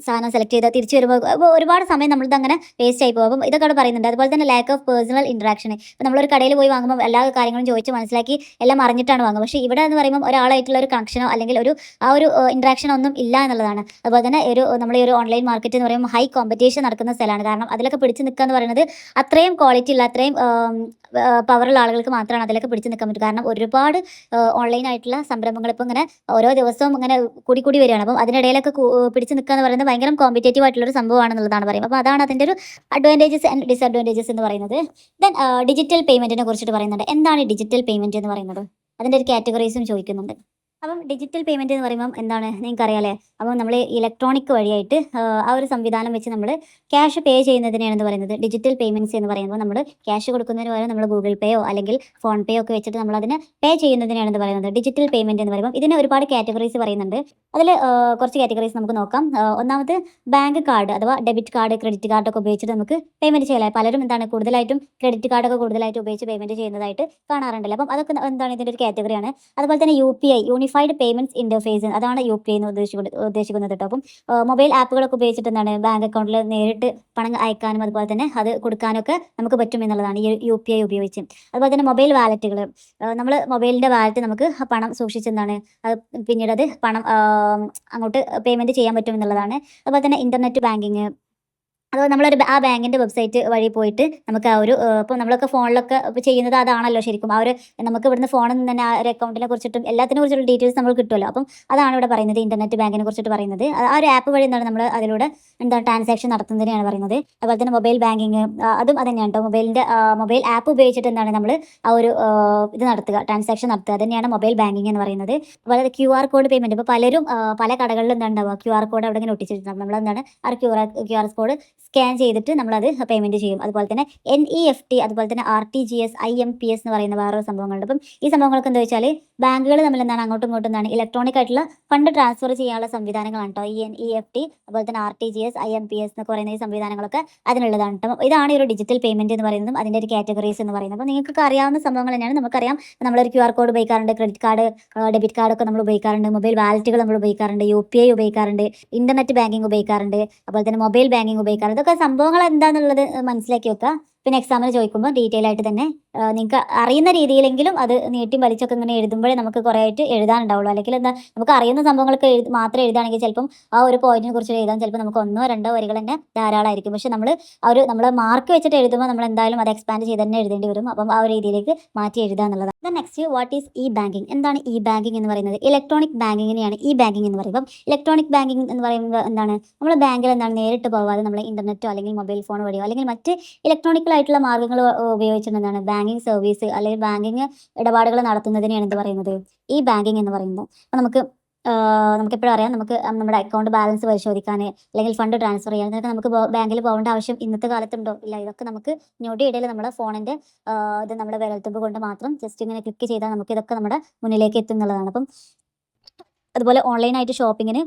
സാധനം സെലക്ട് ചെയ്താൽ തിരിച്ച് വരുമ്പോൾ ഒരുപാട് സമയം നമ്മളിത് അങ്ങനെ വേസ്റ്റ് ആയി പോകും. അപ്പം ഇതൊക്കെ അവിടെ പറയുന്നുണ്ട്. അതുപോലെ തന്നെ ലാക്ക് ഓഫ് പേഴ്സണൽ ഇൻട്രാക്ഷൻ. ഇപ്പോൾ നമ്മളൊരു കടയിൽ പോയി വാങ്ങുമ്പോൾ എല്ലാ കാര്യങ്ങളും ചോദിച്ച് മനസ്സിലാക്കി എല്ലാം അറിഞ്ഞിട്ടാണ് വാങ്ങുക. പക്ഷേ ഇവിടെ എന്ന് പറയുമ്പോൾ ഒരാളായിട്ടുള്ള ഒരു കണക്ഷനോ അല്ലെങ്കിൽ ഒരു ഇൻട്രാക്ഷനോ ഒന്നും ഇല്ല എന്നുള്ളതാണ്. അതുപോലെ തന്നെ നമ്മുടെ ഒരു ഓൺലൈൻ മാർക്കറ്റ് എന്ന് പറയുമ്പോൾ ഹൈ കോമ്പറ്റീഷൻ നടക്കുന്ന സ്ഥലമാണ്. കാരണം അതിലൊക്കെ പിടിച്ച് നിൽക്കുക എന്ന് പറയുന്നത് അത്രയും ക്വാളിറ്റി ഉള്ള അത്രയും പവറുള്ള ആളുകൾക്ക് മാത്രമാണ് അതിലൊക്കെ പിടിച്ച് നിൽക്കാൻ പറ്റും. കാരണം ഒരുപാട് ഓൺലൈനായിട്ടുള്ള സംരംഭങ്ങൾ ഇപ്പോൾ ഇങ്ങനെ ഓരോ ദിവസവും ഇങ്ങനെ കൂടി വരികയാണ്. അപ്പം അതിനിടയിലൊക്കെ പിടിച്ച് നിൽക്കുക എന്ന് പറയുന്നത് ഭയങ്കര കോമ്പറ്റേറ്റീവ് ആയിട്ടുള്ളൊരു സംഭവമാണെന്നുള്ളതാണ് പറയുന്നത്. അപ്പോൾ അതാണ് അതിൻ്റെ ഒരു അഡ്വാൻറ്റേജസ് ആൻഡ് ഡിസ്അഡ്വാൻറ്റേജസ് എന്ന് പറയുന്നത്. ദെൻ ഡിജിറ്റൽ പേയ്മെൻറ്റിനെ കുറിച്ചിട്ട് പറയുന്നുണ്ട്. എന്താണ് ഡിജിറ്റൽ പേയ്മെൻറ്റ് എന്ന് പറയുന്നത്? അതിൻ്റെ ഒരു കാറ്റഗറീസും ചോദിക്കുന്നുണ്ട്. അപ്പം ഡിജിറ്റൽ പേയ്മെൻറ്റ് എന്ന് പറയുമ്പം എന്താണ് നിങ്ങൾക്കറിയാമല്ലേ? അപ്പം നമ്മൾ ഇലക്ട്രോണിക് വഴിയായിട്ട് ആ ഒരു സംവിധാനം വെച്ച് നമ്മൾ ക്യാഷ് പേ ചെയ്യുന്നതിനെയാണ് പറയുന്നത് ഡിജിറ്റൽ പേയ്മെൻറ്റ്സ് എന്ന് പറയുമ്പോൾ. നമ്മൾ ക്യാഷ് കൊടുക്കുന്നതിന് പകരം നമ്മൾ ഗൂഗിൾ പേയോ അല്ലെങ്കിൽ ഫോൺ പേയോ ഒക്കെ വെച്ചിട്ട് നമ്മളതിന് പേ ചെയ്യുന്നതിനെയാണ് പറയുന്നത് ഡിജിറ്റൽ പേയ്മെൻറ്റ് എന്ന് പറയുമ്പോൾ. ഇതിന് ഒരുപാട് കാറ്റഗറീസ് പറയുന്നുണ്ട്. അതിൽ കുറച്ച് കാറ്റഗറീസ് നമുക്ക് നോക്കാം. ഒന്നാമത് ബാങ്ക് കാർഡ് അഥവാ ഡെബിറ്റ് കാർഡ്, ക്രെഡിറ്റ് കാർഡൊക്കെ ഉപയോഗിച്ചിട്ട് നമുക്ക് പേയ്മെൻറ്റ് ചെയ്യാം. പലരും എന്താണ് കൂടുതലായിട്ടും ക്രെഡിറ്റ് കാർഡൊക്കെ കൂടുതലായിട്ട് ഉപയോഗിച്ച് പേയ്മെൻറ്റ് ചെയ്യുന്നതായിട്ട് കാണാറുണ്ടല്ലോ. അപ്പം അതൊക്കെ എന്താണ് ഇതിൻ്റെ ഒരു കാറ്റഗറിയാണ്. അതുപോലെ തന്നെ UPI യൂണിഫൈഡ് പേയ്മെൻറ്റ്സ് ഇൻ്റർഫേസ്, അതാണ് UPI എന്ന് ഉദ്ദേശിക്കുന്നത് കേട്ടോ. അപ്പം മൊബൈൽ ആപ്പുകളൊക്കെ ഉപയോഗിച്ചിട്ട് എന്താണ് ബാങ്ക് അക്കൗണ്ടിൽ നേരിട്ട് പണം അയക്കാനും അതുപോലെ തന്നെ അത് കൊടുക്കാനൊക്കെ നമുക്ക് പറ്റും എന്നുള്ളതാണ് ഈ UPI ഉപയോഗിച്ച്. അതുപോലെ തന്നെ മൊബൈൽ വാലറ്റുകൾ, നമ്മൾ മൊബൈലിൻ്റെ വാലറ്റ് നമുക്ക് പണം സൂക്ഷിച്ചെന്താണ് പിന്നീട് അത് പണം അങ്ങോട്ട് പേയ്മെൻറ്റ് ചെയ്യാൻ പറ്റും എന്നുള്ളതാണ്. അതുപോലെ തന്നെ ഇൻ്റർനെറ്റ് ബാങ്കിങ്, അത് നമ്മളൊരു ആ ബാങ്കിൻ്റെ വെബ്സൈറ്റ് വഴി പോയിട്ട് നമുക്ക് ആ ഒരു ഇപ്പോൾ നമ്മളൊക്കെ ഫോണിലൊക്കെ ചെയ്യുന്നത് അതാണല്ലോ ശരിക്കും. ആ ഒരു നമുക്ക് ഇവിടുന്ന് ഫോണിൽ നിന്ന് തന്നെ ആ ഒരു അക്കൗണ്ടിനെ കുറിച്ചിട്ടും എല്ലാത്തിനെ കുറിച്ചുള്ള ഡീറ്റെയിൽസ് നമുക്ക് കിട്ടുമല്ലോ. അപ്പം അതാണ് ഇവിടെ പറയുന്നത് ഇൻ്റർനെറ്റ് ബാങ്കിനെ കുറിച്ചിട്ട് പറയുന്നത്. ആ ഒരു ആപ്പ് വഴി എന്താണ് നമ്മൾ അതിലൂടെ ട്രാൻസാക്ഷൻ നടത്തുന്നതിനെയാണ് പറയുന്നത്. അതുപോലെ തന്നെ മൊബൈൽ ബാങ്കിങ് അതും അത് തന്നെയാണ് കേട്ടോ. മൊബൈൽ ആപ്പ് ഉപയോഗിച്ചിട്ട് എന്താണ് നമ്മൾ ആ ഒരു ഇത് നടത്തുക, ട്രാൻസാക്ഷൻ നടത്തുക, അത് തന്നെയാണ് മൊബൈൽ ബാങ്കിങ് എന്ന് പറയുന്നത്. അതുപോലെ QR കോഡ് പേയ്മെൻറ്റ്, ഇപ്പോൾ പലരും പല കടകളിലും എന്താ ഉണ്ടാവുക QR കോഡ് അവിടെ ഇങ്ങനെ ഒട്ടിച്ചിട്ടുണ്ടാകും. നമ്മളെന്താണ് ആ QR കോഡ് സ്കാൻ ചെയ്തിട്ട് നമ്മളത് പേയ്മെൻറ്റ് ചെയ്യും. അതുപോലെ തന്നെ NEFT, അതുപോലെ തന്നെ RTGS, IMPS എന്ന് പറയുന്ന വേറൊരു സംഭവങ്ങളുണ്ട്. അപ്പം ഈ സംഭവങ്ങളൊക്കെ എന്താ വെച്ചാൽ ബാങ്കുകൾ തമ്മിൽ എന്താണ് അങ്ങോട്ടും ഇങ്ങോട്ടും എന്താണ് ഇലക്ട്രോണിക് ആയിട്ടുള്ള ഫണ്ട് ട്രാൻസ്ഫർ ചെയ്യാനുള്ള സംവിധാനങ്ങളാണ് കേട്ടോ. ഈ NEFT അതുപോലെ തന്നെ RTGS, IMPS എന്നൊക്കെ പറയുന്ന ഈ സംവിധാനങ്ങളൊക്കെ അതിനുള്ളതാണ് കേട്ടോ. ഇതാണ് ഈ ഒരു ഡിജിറ്റൽ പേയ്മെൻറ്റ് എന്ന് പറയുന്നതും അതിൻ്റെ ഒരു കാറ്റഗറീസ് എന്ന് പറയുന്നത്. അപ്പോൾ നിങ്ങൾക്ക് അറിയാവുന്ന സംഭവങ്ങൾ തന്നെയാണ്. നമുക്കറിയാം നമ്മളൊരു QR കോഡ് ഉപയോഗിക്കാറുണ്ട്, ക്രെഡിറ്റ് കാർഡ്, ഡെബിറ്റ് കാർഡൊക്കെ നമ്മൾ ഉപയോഗിക്കാറുണ്ട്, മൊബൈൽ വാലറ്റുകൾ നമ്മൾ ഉപയോഗിക്കാറുണ്ട്, UPI ഉപയോഗിക്കാറുണ്ട്, ഇൻ്റർനെറ്റ് ബാങ്കിങ് ഉപയോഗിക്കാറുണ്ട്, അതുപോലെ തന്നെ മൊബൈൽ ബാങ്കിങ് ഉപയോഗിക്കാറുണ്ട്. ഇതൊക്കെ സംഭവങ്ങൾ എന്താണെന്നുള്ളത് മനസ്സിലാക്കി വെക്കുക. പിന്നെ എക്സാമിന് ചോദിക്കുമ്പോൾ ഡീറ്റെയിൽ ആയിട്ട് തന്നെ നിങ്ങൾക്ക് അറിയുന്ന രീതിയിലെങ്കിലും അത് നീട്ടി വലിച്ചൊക്കെ ഇങ്ങനെ എഴുതുമ്പോഴേ നമുക്ക് കുറേ ആയിട്ട് എഴുതാനുണ്ടാവുള്ളൂ. അല്ലെങ്കിൽ എന്താ, നമുക്ക് അറിയുന്ന സംഭവങ്ങളൊക്കെ മാത്രം എഴുതുകയാണെങ്കിൽ ചിലപ്പം ആ ഒരു പോയിന്റിനെ കുറിച്ച് എഴുതാൻ ചിലപ്പോൾ നമുക്ക് 1-2 വരികൾ തന്നെ ധാരാളമായിരിക്കും. പക്ഷെ നമ്മൾ മാർക്ക് വെച്ചിട്ട് എഴുതുമ്പോൾ നമ്മൾ എന്തായാലും അത് എക്സ്പാൻഡ് ചെയ്ത് തന്നെ എഴുതേണ്ടി വരും. അപ്പം ആ ഒരു രീതിയിലേക്ക് മാറ്റി എഴുതുക എന്നുള്ളതാണ്. Next, what is E banking? എന്താണ് ഇ ബാങ്കിങ് എന്ന് പറയുന്നത്? ഇലക്ട്രോണിക് ബാങ്കിങ്ങിനെയാണ് ഇ ബാങ്കിങ് എന്ന് പറയുമ്പോൾ. ഇലക്ട്രോണിക് ബാങ്കിങ് എന്ന് പറയുമ്പോൾ എന്താണ്, നമ്മൾ ബാങ്കിൽ എന്താണ് നേരിട്ട് പോകാതെ നമ്മൾ ഇന്റർനെറ്റോ അല്ലെങ്കിൽ മൊബൈൽ ഫോൺ വഴിയോ അല്ലെങ്കിൽ മറ്റ് ഇലക്ട്രോണിക്കലായിട്ടുള്ള മാർഗ്ഗങ്ങൾ ഉപയോഗിച്ചിട്ട് എന്താണ് ബാങ്കിങ് സർവീസ് അല്ലെങ്കിൽ ബാങ്കിങ് ഇടപാടുകൾ നടത്തുന്നതിനെയാണ് എന്ത് പറയുന്നത്, ഇ ബാങ്കിങ് എന്ന് പറയുന്നത്. അപ്പോൾ നമുക്കെപ്പോഴും അറിയാം, നമുക്ക് നമ്മുടെ അക്കൗണ്ട് ബാലൻസ് പരിശോധിക്കാൻ അല്ലെങ്കിൽ ഫണ്ട് ട്രാൻസ്ഫർ ചെയ്യാൻ ഇതൊക്കെ നമുക്ക് ബാങ്കിൽ പോകേണ്ട ആവശ്യം ഇന്നത്തെ കാലത്തുണ്ടോ? ഇല്ല. ഇതൊക്കെ നമുക്ക് ഞൊടിയിടയിൽ നമ്മുടെ ഫോണിൻ്റെ ഇത് നമ്മുടെ വിരൽത്തുമ്പ് കൊണ്ട് മാത്രം ജസ്റ്റ് ഇങ്ങനെ ക്ലിക്ക് ചെയ്താൽ നമുക്ക് ഇതൊക്കെ നമ്മുടെ മുന്നിലേക്ക് എത്തും എന്നുള്ളതാണ്. അപ്പം അതുപോലെ ഓൺലൈനായിട്ട് ഷോപ്പിങ്ങിന്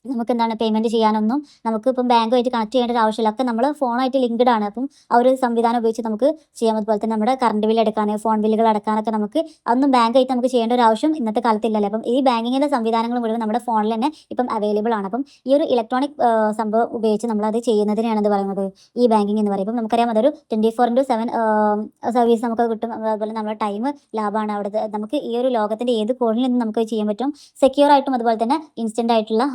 നമുക്ക് എന്താണ് പേയ്മെൻറ്റ് ചെയ്യാനൊന്നും നമുക്കിപ്പം ബാങ്കുമായിട്ട് കണക്ട് ചെയ്യേണ്ട ഒരു ആവശ്യമില്ല. ഒക്കെ നമ്മൾ ഫോണായിട്ട് ലിങ്ക്ഡ് ആണ്. അപ്പം ആ ഒരു സംവിധാനം ഉപയോഗിച്ച് നമുക്ക് ചെയ്യാം. അതുപോലെ തന്നെ നമ്മുടെ കറണ്ട് ബില്ല് അടക്കാൻ, ഫോൺ ബില്ലുകൾ അടക്കാനൊക്കെ നമുക്ക് അതൊന്നും ബാങ്കായിട്ട് നമുക്ക് ചെയ്യേണ്ട ഒരു ആവശ്യം ഇന്നത്തെ കാലത്ത് ഇല്ലല്ലോ. അപ്പം ഈ ബാങ്കിങ്ങിൻ്റെ സംവിധാനങ്ങൾ മുഴുവൻ നമ്മുടെ ഫോണിൽ തന്നെ ഇപ്പം അവൈലബിൾ ആണ്. അപ്പം ഈ ഒരു ഇലക്ട്രോണിക് സംഭവം ഉപയോഗിച്ച് നമ്മളത് ചെയ്യുന്നതിനെയാണ് എന്ത് പറയുന്നത്, ഇ ബാങ്കിങ് എന്ന് പറയും. ഇപ്പം നമുക്കറിയാം അതൊരു 24/7 സർവീസ് നമുക്ക് കിട്ടും. അതുപോലെ നമ്മുടെ ടൈം ലാഭമാണ്. അവിടെ നമുക്ക് ഈ ഒരു ലോകത്തിൻ്റെ ഏത് കോണിൽ നിന്നും നമുക്ക് ചെയ്യാൻ പറ്റും. സെക്യൂർ ആയിട്ടും അതുപോലെ തന്നെ ഇൻസ്റ്റൻ്റ് ആയിട്ടുള്ള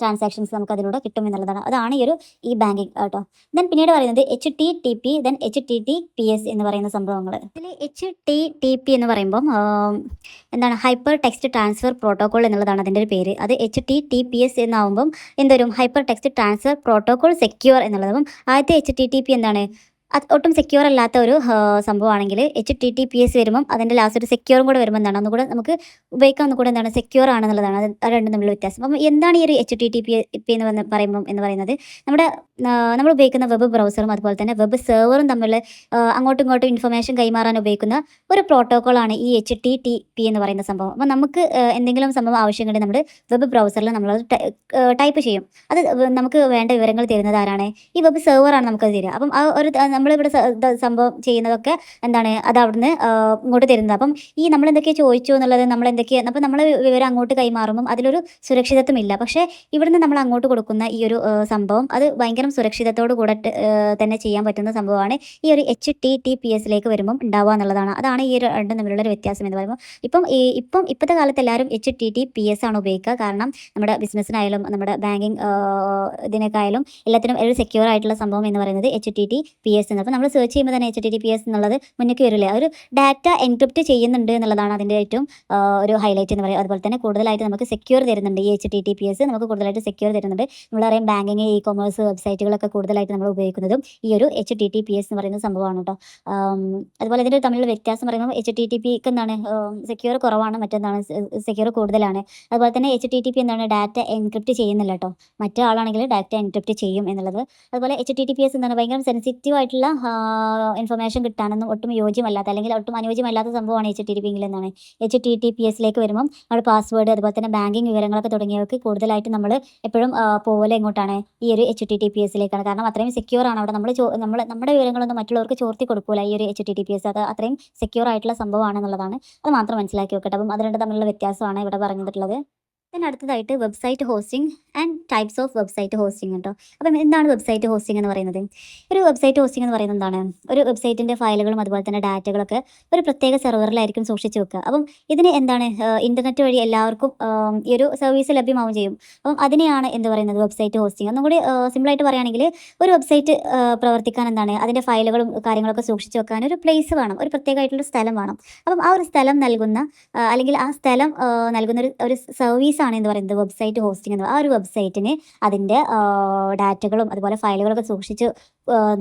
ട്രാൻസാക്ഷൻസ് നമുക്ക് അതിലൂടെ കിട്ടും എന്നുള്ളതാണ്. അതാണ് ഈ ഒരു ഇ ബാങ്കിങ് കേട്ടോ. ദെൻ പിന്നീട് പറയുന്നത് HTTP, ദെൻ HTTPS എന്ന് പറയുന്ന സംഭവങ്ങൾ. ഇതിൽ HTTP എന്ന് പറയുമ്പം എന്താണ്, ഹൈപ്പർ ടെക്സ്റ്റ് ട്രാൻസ്ഫർ പ്രോട്ടോകോൾ എന്നുള്ളതാണ് അതിൻ്റെ ഒരു പേര്. അത് HTTPS എന്നാവുമ്പം എന്തോരും, hyper text transfer protocol secure എന്നുള്ളത്. അപ്പം ആദ്യത്തെ HTTP എന്താണ്, അത് ഒട്ടും സെക്യൂർ അല്ലാത്ത ഒരു സംഭവമാണെങ്കിൽ HTTPS വരുമ്പം അതിൻ്റെ ലാസ്റ്റ് ഒരു സെക്യൂറും കൂടെ വരുമ്പോൾ എന്താണ്, ഒന്നുകൂടെ നമുക്ക് ഉപയോഗിക്കാൻ ഒന്നുകൂടെ എന്താണ് സെക്യൂർ ആണെന്നുള്ളതാണ്. അത് രണ്ടും തമ്മിലുള്ള വ്യത്യാസം. അപ്പം എന്താണ് ഈ ഒരു HTTP എന്ന് പറയുന്നത്, നമ്മൾ ഉപയോഗിക്കുന്ന വെബ് ബ്രൗസറും അതുപോലെ തന്നെ വെബ് സെർവറും തമ്മിൽ അങ്ങോട്ടും ഇങ്ങോട്ടും ഇൻഫർമേഷൻ കൈമാറാൻ ഉപയോഗിക്കുന്ന ഒരു പ്രോട്ടോക്കോളാണ് ഈ HTTP എന്ന് പറയുന്ന സംഭവം. അപ്പം നമുക്ക് എന്തെങ്കിലും സംഭവം ആവശ്യമുണ്ടെങ്കിൽ നമ്മുടെ വെബ് ബ്രൗസറിൽ നമ്മൾ ടൈപ്പ് ചെയ്യും. അത് നമുക്ക് വേണ്ട വിവരങ്ങൾ തരുന്നത് ആരാണ്, ഈ വെബ് സെർവറാണ് നമുക്കത് തരിക. അപ്പം ആ ഒരു നമ്മളിവിടെ സംഭവം ചെയ്യുന്നതൊക്കെ എന്താണ്, അത് അവിടുന്ന് ഇങ്ങോട്ട് തരുന്നത്. അപ്പം ഈ നമ്മൾ എന്തൊക്കെ ചോദിച്ചു എന്നുള്ളത് നമ്മൾ എന്തൊക്കെയാണ്, അപ്പം നമ്മൾ വിവരം അങ്ങോട്ട് കൈമാറുമ്പം അതിലൊരു സുരക്ഷിതത്വമില്ല. പക്ഷേ ഇവിടുന്ന് നമ്മൾ അങ്ങോട്ട് കൊടുക്കുന്ന ഈ ഒരു സംഭവം അത് ഭയങ്കര സുരക്ഷിതത്തോട് കൂടെ തന്നെ ചെയ്യാൻ പറ്റുന്ന സംഭവമാണ് ഈ ഒരു HTTPSലേക്ക് വരുമ്പം ഉണ്ടാവുക എന്നുള്ളതാണ്. അതാണ് ഈ ഒരു രണ്ടും തമ്മിലുള്ള ഒരു വ്യത്യാസം എന്ന് പറയുമ്പോൾ. ഇപ്പോഴത്തെ കാലത്ത് എല്ലാവരും HTTPS ആണ് ഉപയോഗിക്കുക. കാരണം നമ്മുടെ ബിസിനസ്സിനായാലും നമ്മുടെ ബാങ്കിങ് ഇതിനൊക്കെയായാലും എല്ലാത്തിനും ഒരു സെക്യൂർ ആയിട്ടുള്ള സംഭവം എന്ന് പറയുന്നത് HTTPS. അപ്പോൾ നമ്മൾ സെർച്ച് ചെയ്യുമ്പോൾ തന്നെ HTTPS എന്നുള്ളത് മുന്നിലേക്ക് വരില്ലേ. ഒരു ഡാറ്റ എൻക്രിപ്റ്റ് ചെയ്യുന്നുണ്ട് എന്നുള്ളതാണ് അതിൻ്റെ ഏറ്റവും ഒരു ഹൈലൈറ്റ് എന്ന് പറയുക. അതുപോലെ തന്നെ കൂടുതലായിട്ട് നമുക്ക് സെക്യൂർ തരുന്നുണ്ട് ഈ HTTPS. നമുക്ക് കൂടുതലായിട്ട് സെക്യൂർ തരുന്നുണ്ട്. നമ്മളറിയാം ബാങ്കിങ്, ഇ കൊമേഴ്സ് വെബ്സൈറ്റുകളൊക്കെ കൂടുതലായിട്ട് നമ്മൾ ഉപയോഗിക്കുന്നതും ഈ ഒരു HTTPS എന്ന് പറയുന്ന സംഭവമാണ് കേട്ടോ. അതുപോലെ ഇതിൻ്റെ തമ്മിലുള്ള വ്യത്യാസം പറയുമ്പോൾ HTTPക്ക് എന്താണ് സെക്യൂർ കുറവാണ്, മറ്റെന്താണ് സെക്യൂർ കൂടുതലാണ്. അതുപോലെ തന്നെ HTTP എന്താണ് ഡാറ്റ എൻക്രിപ്റ്റ് ചെയ്യുന്നില്ല കേട്ടോ. മറ്റേ ആളാണെങ്കിൽ ഡാറ്റ എൻക്രിപ്റ്റ് ചെയ്യും എന്നുള്ളത്. അതുപോലെ HTTPS എന്താണ് ഭയങ്കര സെൻസിറ്റീവ് ആയിട്ടുള്ള ഇൻഫർമേഷൻ കിട്ടാനൊന്നും ഒട്ടും യോജ്യമല്ലാത്ത അല്ലെങ്കിൽ ഒട്ടും അനുയോജ്യമല്ലാത്ത സംഭവമാണ് HTTP എങ്കിൽ എന്താണ് HTTPSലേക്ക് വരുമ്പം നമ്മുടെ പാസ്വേഡ് അതുപോലെ തന്നെ ബാങ്കിങ് വിവരങ്ങളൊക്കെ തുടങ്ങിയവർക്ക് കൂടുതലായിട്ട് നമ്മൾ എപ്പോഴും പോലെ എങ്ങോട്ടാണ്, ഈ ഒരു HTTPSലേക്കാണ്. കാരണം അത്രയും സെക്യൂർ ആണ്. അവിടെ നമ്മുടെ വിവരങ്ങളൊന്നും മറ്റുള്ളവർക്ക് ചോർത്തി കൊടുക്കൂല ഈ ഒരു HTTPS. അത് അത്രയും സെക്യൂർ ആയിട്ടുള്ള സംഭവമാണെന്നുള്ളതാണ്. അത് മാത്രം മനസ്സിലാക്കി വെക്കട്ടെ. അപ്പം അത് രണ്ട് തമ്മിലുള്ള വ്യത്യാസമാണ് ഇവിടെ പറഞ്ഞിട്ടുള്ളത്. പിന്നെ അടുത്തതായിട്ട് website hosting and types of website hosting കേട്ടോ. അപ്പം എന്താണ് വെബ്സൈറ്റ് ഹോസ്റ്റിംഗ് എന്ന് പറയുന്നത്? ഒരു വെബ്സൈറ്റ് ഹോസ്റ്റിംഗ് എന്ന് പറയുന്നത് എന്താണ്, ഒരു വെബ്സൈറ്റിൻ്റെ ഫയലുകളും അതുപോലെ തന്നെ ഡാറ്റകളൊക്കെ ഒരു പ്രത്യേക സെർവറിലായിരിക്കും സൂക്ഷിച്ച് വെക്കുക. അപ്പം ഇതിന് എന്താണ് ഇൻ്റർനെറ്റ് വഴി എല്ലാവർക്കും ഈ ഒരു സർവീസ് ലഭ്യമാവുകയും ചെയ്യും. അപ്പം അതിനെയാണ് എന്ത് പറയുന്നത്, വെബ്സൈറ്റ് ഹോസ്റ്റിംഗ്. ഒന്നും കൂടി സിമ്പിളായിട്ട് പറയുകയാണെങ്കിൽ ഒരു വെബ്സൈറ്റ് പ്രവർത്തിക്കാൻ എന്താണ് അതിൻ്റെ ഫയലുകളും കാര്യങ്ങളൊക്കെ സൂക്ഷിച്ച് വെക്കാൻ ഒരു പ്ലേസ് വേണം, ഒരു പ്രത്യേകമായിട്ടുള്ള സ്ഥലം വേണം. അപ്പം ആ ഒരു സ്ഥലം നൽകുന്ന അല്ലെങ്കിൽ ആ സ്ഥലം നൽകുന്ന ഒരു സർവീസാണ് എന്ന് പറയുന്നത് വെബ്സൈറ്റ് ഹോസ്റ്റിംഗ് എന്ന്. ആ ഒരു വെബ്സൈറ്റിന് അതിൻ്റെ ഡാറ്റകളും അതുപോലെ ഫയലുകളൊക്കെ സൂക്ഷിച്ച്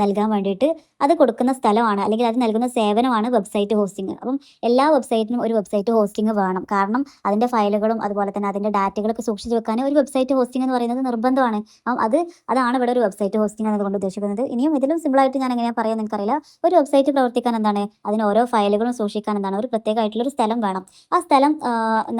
നൽകാൻ വേണ്ടിയിട്ട് അത് കൊടുക്കുന്ന സ്ഥലമാണ് അല്ലെങ്കിൽ അത് നൽകുന്ന സേവനമാണ് വെബ്സൈറ്റ് ഹോസ്റ്റിംഗ്. അപ്പം എല്ലാ വെബ്സൈറ്റിനും ഒരു വെബ്സൈറ്റ് ഹോസ്റ്റിംഗ് വേണം. കാരണം അതിൻ്റെ ഫയലുകളും അതുപോലെ തന്നെ അതിൻ്റെ ഡാറ്റകളൊക്കെ സൂക്ഷിച്ച് വെക്കാൻ ഒരു വെബ്സൈറ്റ് ഹോസ്റ്റിംഗ് എന്ന് പറയുന്നത് നിർബന്ധമാണ്. അപ്പം അതാണ് ഇവിടെ ഒരു വെബ്സൈറ്റ് ഹോസ്റ്റിംഗ് എന്നതുകൊണ്ട് ഉദ്ദേശിക്കുന്നത്. ഇനിയും ഇതിലും സിമ്പിളായിട്ട് ഞാൻ എങ്ങനെയാണ് പറയാൻ എനിക്കറിയില്ല. ഒരു വെബ്സൈറ്റ് പ്രവർത്തിക്കാൻ എന്താണ് അതിന് ഓരോ ഫയലുകളും സൂക്ഷിക്കാൻ എന്താണ് ഒരു പ്രത്യേകമായിട്ടുള്ളൊരു സ്ഥലം വേണം. ആ സ്ഥലം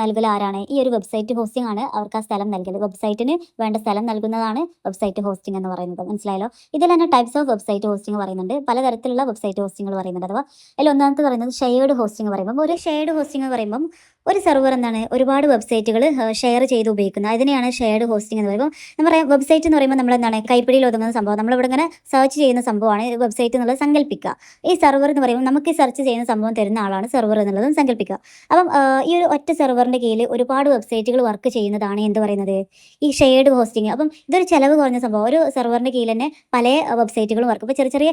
നൽകൽ ആരാണ്, ഈ ഒരു വെബ്സൈറ്റ് ഹോസ്റ്റിംഗ് ആണ് അവർക്ക് ആ സ്ഥലം നൽകിയത്. വെബ്സൈറ്റിന് വേണ്ട സ്ഥലം നൽകുന്നതാണ് വെബ്സൈറ്റ് ഹോസ്റ്റിംഗ് എന്ന് പറയുന്നത്. മനസ്സിലായല്ലോ. ഇതിൽ തന്നെ ടൈപ്സ് ഓഫ് വെബ്സൈറ്റ് ഹോസ്റ്റിംഗ് പറയുന്നുണ്ട്. പലതരത്തിലുള്ള വെബ്സൈറ്റ് ഹോസ്റ്റിംഗ് പറയുന്നുണ്ട്. അഥവാ അതിൽ ഒന്നാമത്തെ പറയുന്നത് ഷെയർഡ് ഹോസ്റ്റിംഗ് പറയുമ്പോൾ, ഒരു ഷെയർഡ് ഹോസ്റ്റിംഗ് പറയുമ്പം ഒരു സെർവർ എന്താണ് ഒരുപാട് വെബ്സൈറ്റുകൾ ഷെയർ ചെയ്ത് ഉപയോഗിക്കുന്നത്. അതിനെയാണ് ഷെയർഡ് ഹോസ്റ്റിംഗ് എന്ന് പറയുമ്പോൾ. നമ്മൾ പറയാം വെബ്സൈറ്റ് എന്ന് പറയുമ്പോൾ നമ്മൾ എന്താണ് കൈപ്പിടിയിൽ ഒതുങ്ങുന്ന സംഭവം. നമ്മളിവിടെ ഇങ്ങനെ സെർച്ച് ചെയ്യുന്ന സംഭവമാണ് വെബ്സൈറ്റ് എന്നുള്ളത് സങ്കല്പിക്കുക. ഈ സെർവർ എന്ന് പറയുമ്പോൾ നമുക്ക് സെർച്ച് ചെയ്യുന്ന സംഭവം തരുന്ന ആളാണ് സെർവർ എന്നുള്ളത് സങ്കല്പിക്കുക. അപ്പം ഈ ഒരു ഒറ്റ സെർവറിൻ്റെ കീഴിൽ ഒരുപാട് വെബ്സൈറ്റുകൾ വർക്ക് ചെയ്യുന്നതാണ് എന്ത് പറയുന്നത് ഈ ഷെയർഡ് ഹോസ്റ്റിംഗ്. അപ്പം ഇതൊരു ചിലവ് കുറഞ്ഞ സംഭവം. ഒരു സെർവറിൻ്റെ കീഴിൽ തന്നെ പല വെബ്സൈറ്റുകളും വർക്ക്. ഇപ്പോൾ ചെറിയ ചെറിയ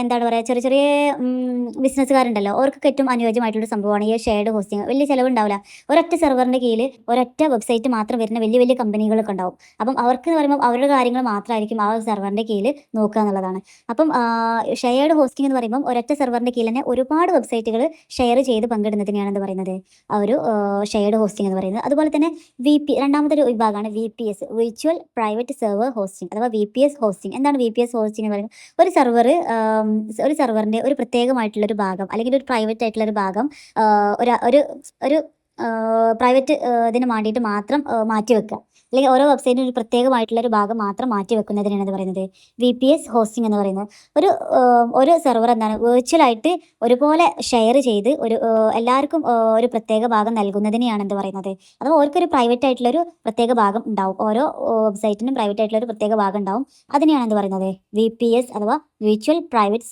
എന്താണ് പറയുക ചെറിയ ചെറിയ ബിസിനസ്സുകാരുണ്ടല്ലോ അവർക്കൊക്കെ ഏറ്റവും അനുയോജ്യമായിട്ടുള്ള സംഭവമാണ് ഈ ഷെയർഡ് ഹോസ്റ്റിംഗ്. വലിയ ചിലവുണ്ടാവില്ല. ഒരൊറ്റ സെർവറിൻ്റെ കീഴിൽ ഒരൊറ്റ വെബ്സൈറ്റ് മാത്രം വരുന്ന വലിയ വലിയ കമ്പനികളൊക്കെ ഉണ്ടാവും. അപ്പം അവർക്ക് എന്ന് പറയുമ്പോൾ അവരുടെ കാര്യങ്ങൾ മാത്രമായിരിക്കും ആ സെർവറിൻ്റെ കീഴിൽ നോക്കുക എന്നുള്ളതാണ്. അപ്പം ഷെയർഡ് ഹോസ്റ്റിംഗ് എന്ന് പറയുമ്പോൾ ഒരൊറ്റ സെർവറിൻ്റെ കീഴിൽ തന്നെ ഒരുപാട് വെബ്സൈറ്റുകൾ ഷെയർ ചെയ്ത് പങ്കിടുന്നതിനെയാണ് എന്ത് പറയുന്നത് ആ ഒരു ഷെയർഡ് ഹോസ്റ്റിംഗ് എന്ന് പറയുന്നത്. അതുപോലെ തന്നെ രണ്ടാമത്തെ ഒരു വിഭാഗമാണ് VPS, virtual private server hosting അഥവാ VPS ഹോസ്റ്റിംഗ്. എന്താണ് VPS ഹോസ്റ്റിംഗ് എന്ന് പറയുന്നത്? ഒരു സെർവറിൻ്റെ ഒരു പ്രത്യേകമായിട്ടുള്ളൊരു ഭാഗം അല്ലെങ്കിൽ ഒരു പ്രൈവറ്റ് ആയിട്ടുള്ളൊരു ഭാഗം ഒരു ഒരു പ്രൈവറ്റ് ഇതിന് വേണ്ടിയിട്ട് മാത്രം മാറ്റി വെക്കുക, അല്ലെങ്കിൽ ഓരോ വെബ്സൈറ്റിനും ഒരു പ്രത്യേകമായിട്ടുള്ളൊരു ഭാഗം മാത്രം മാറ്റി വെക്കുന്നതിനാണ് എന്ന് പറയുന്നത് VPS ഹോസ്റ്റിംഗ് എന്ന് പറയുന്നത്. ഒരു സെർവർ എന്താണ് വെർച്വലായിട്ട് ഒരുപോലെ ഷെയർ ചെയ്ത് എല്ലാവർക്കും ഒരു പ്രത്യേക ഭാഗം നൽകുന്നതിനെയാണ് എന്ത് പറയുന്നത്. അഥവാ അവർക്കൊരു പ്രൈവറ്റ് ആയിട്ടുള്ളൊരു പ്രത്യേക ഭാഗം ഉണ്ടാവും. ഓരോ വെബ്സൈറ്റിനും പ്രൈവറ്റ് ആയിട്ടുള്ളൊരു പ്രത്യേക ഭാഗം ഉണ്ടാവും. അതിനെയാണ് എന്ത് പറയുന്നത് VPS അഥവാ വിർച്വൽ പ്രൈവറ്റ്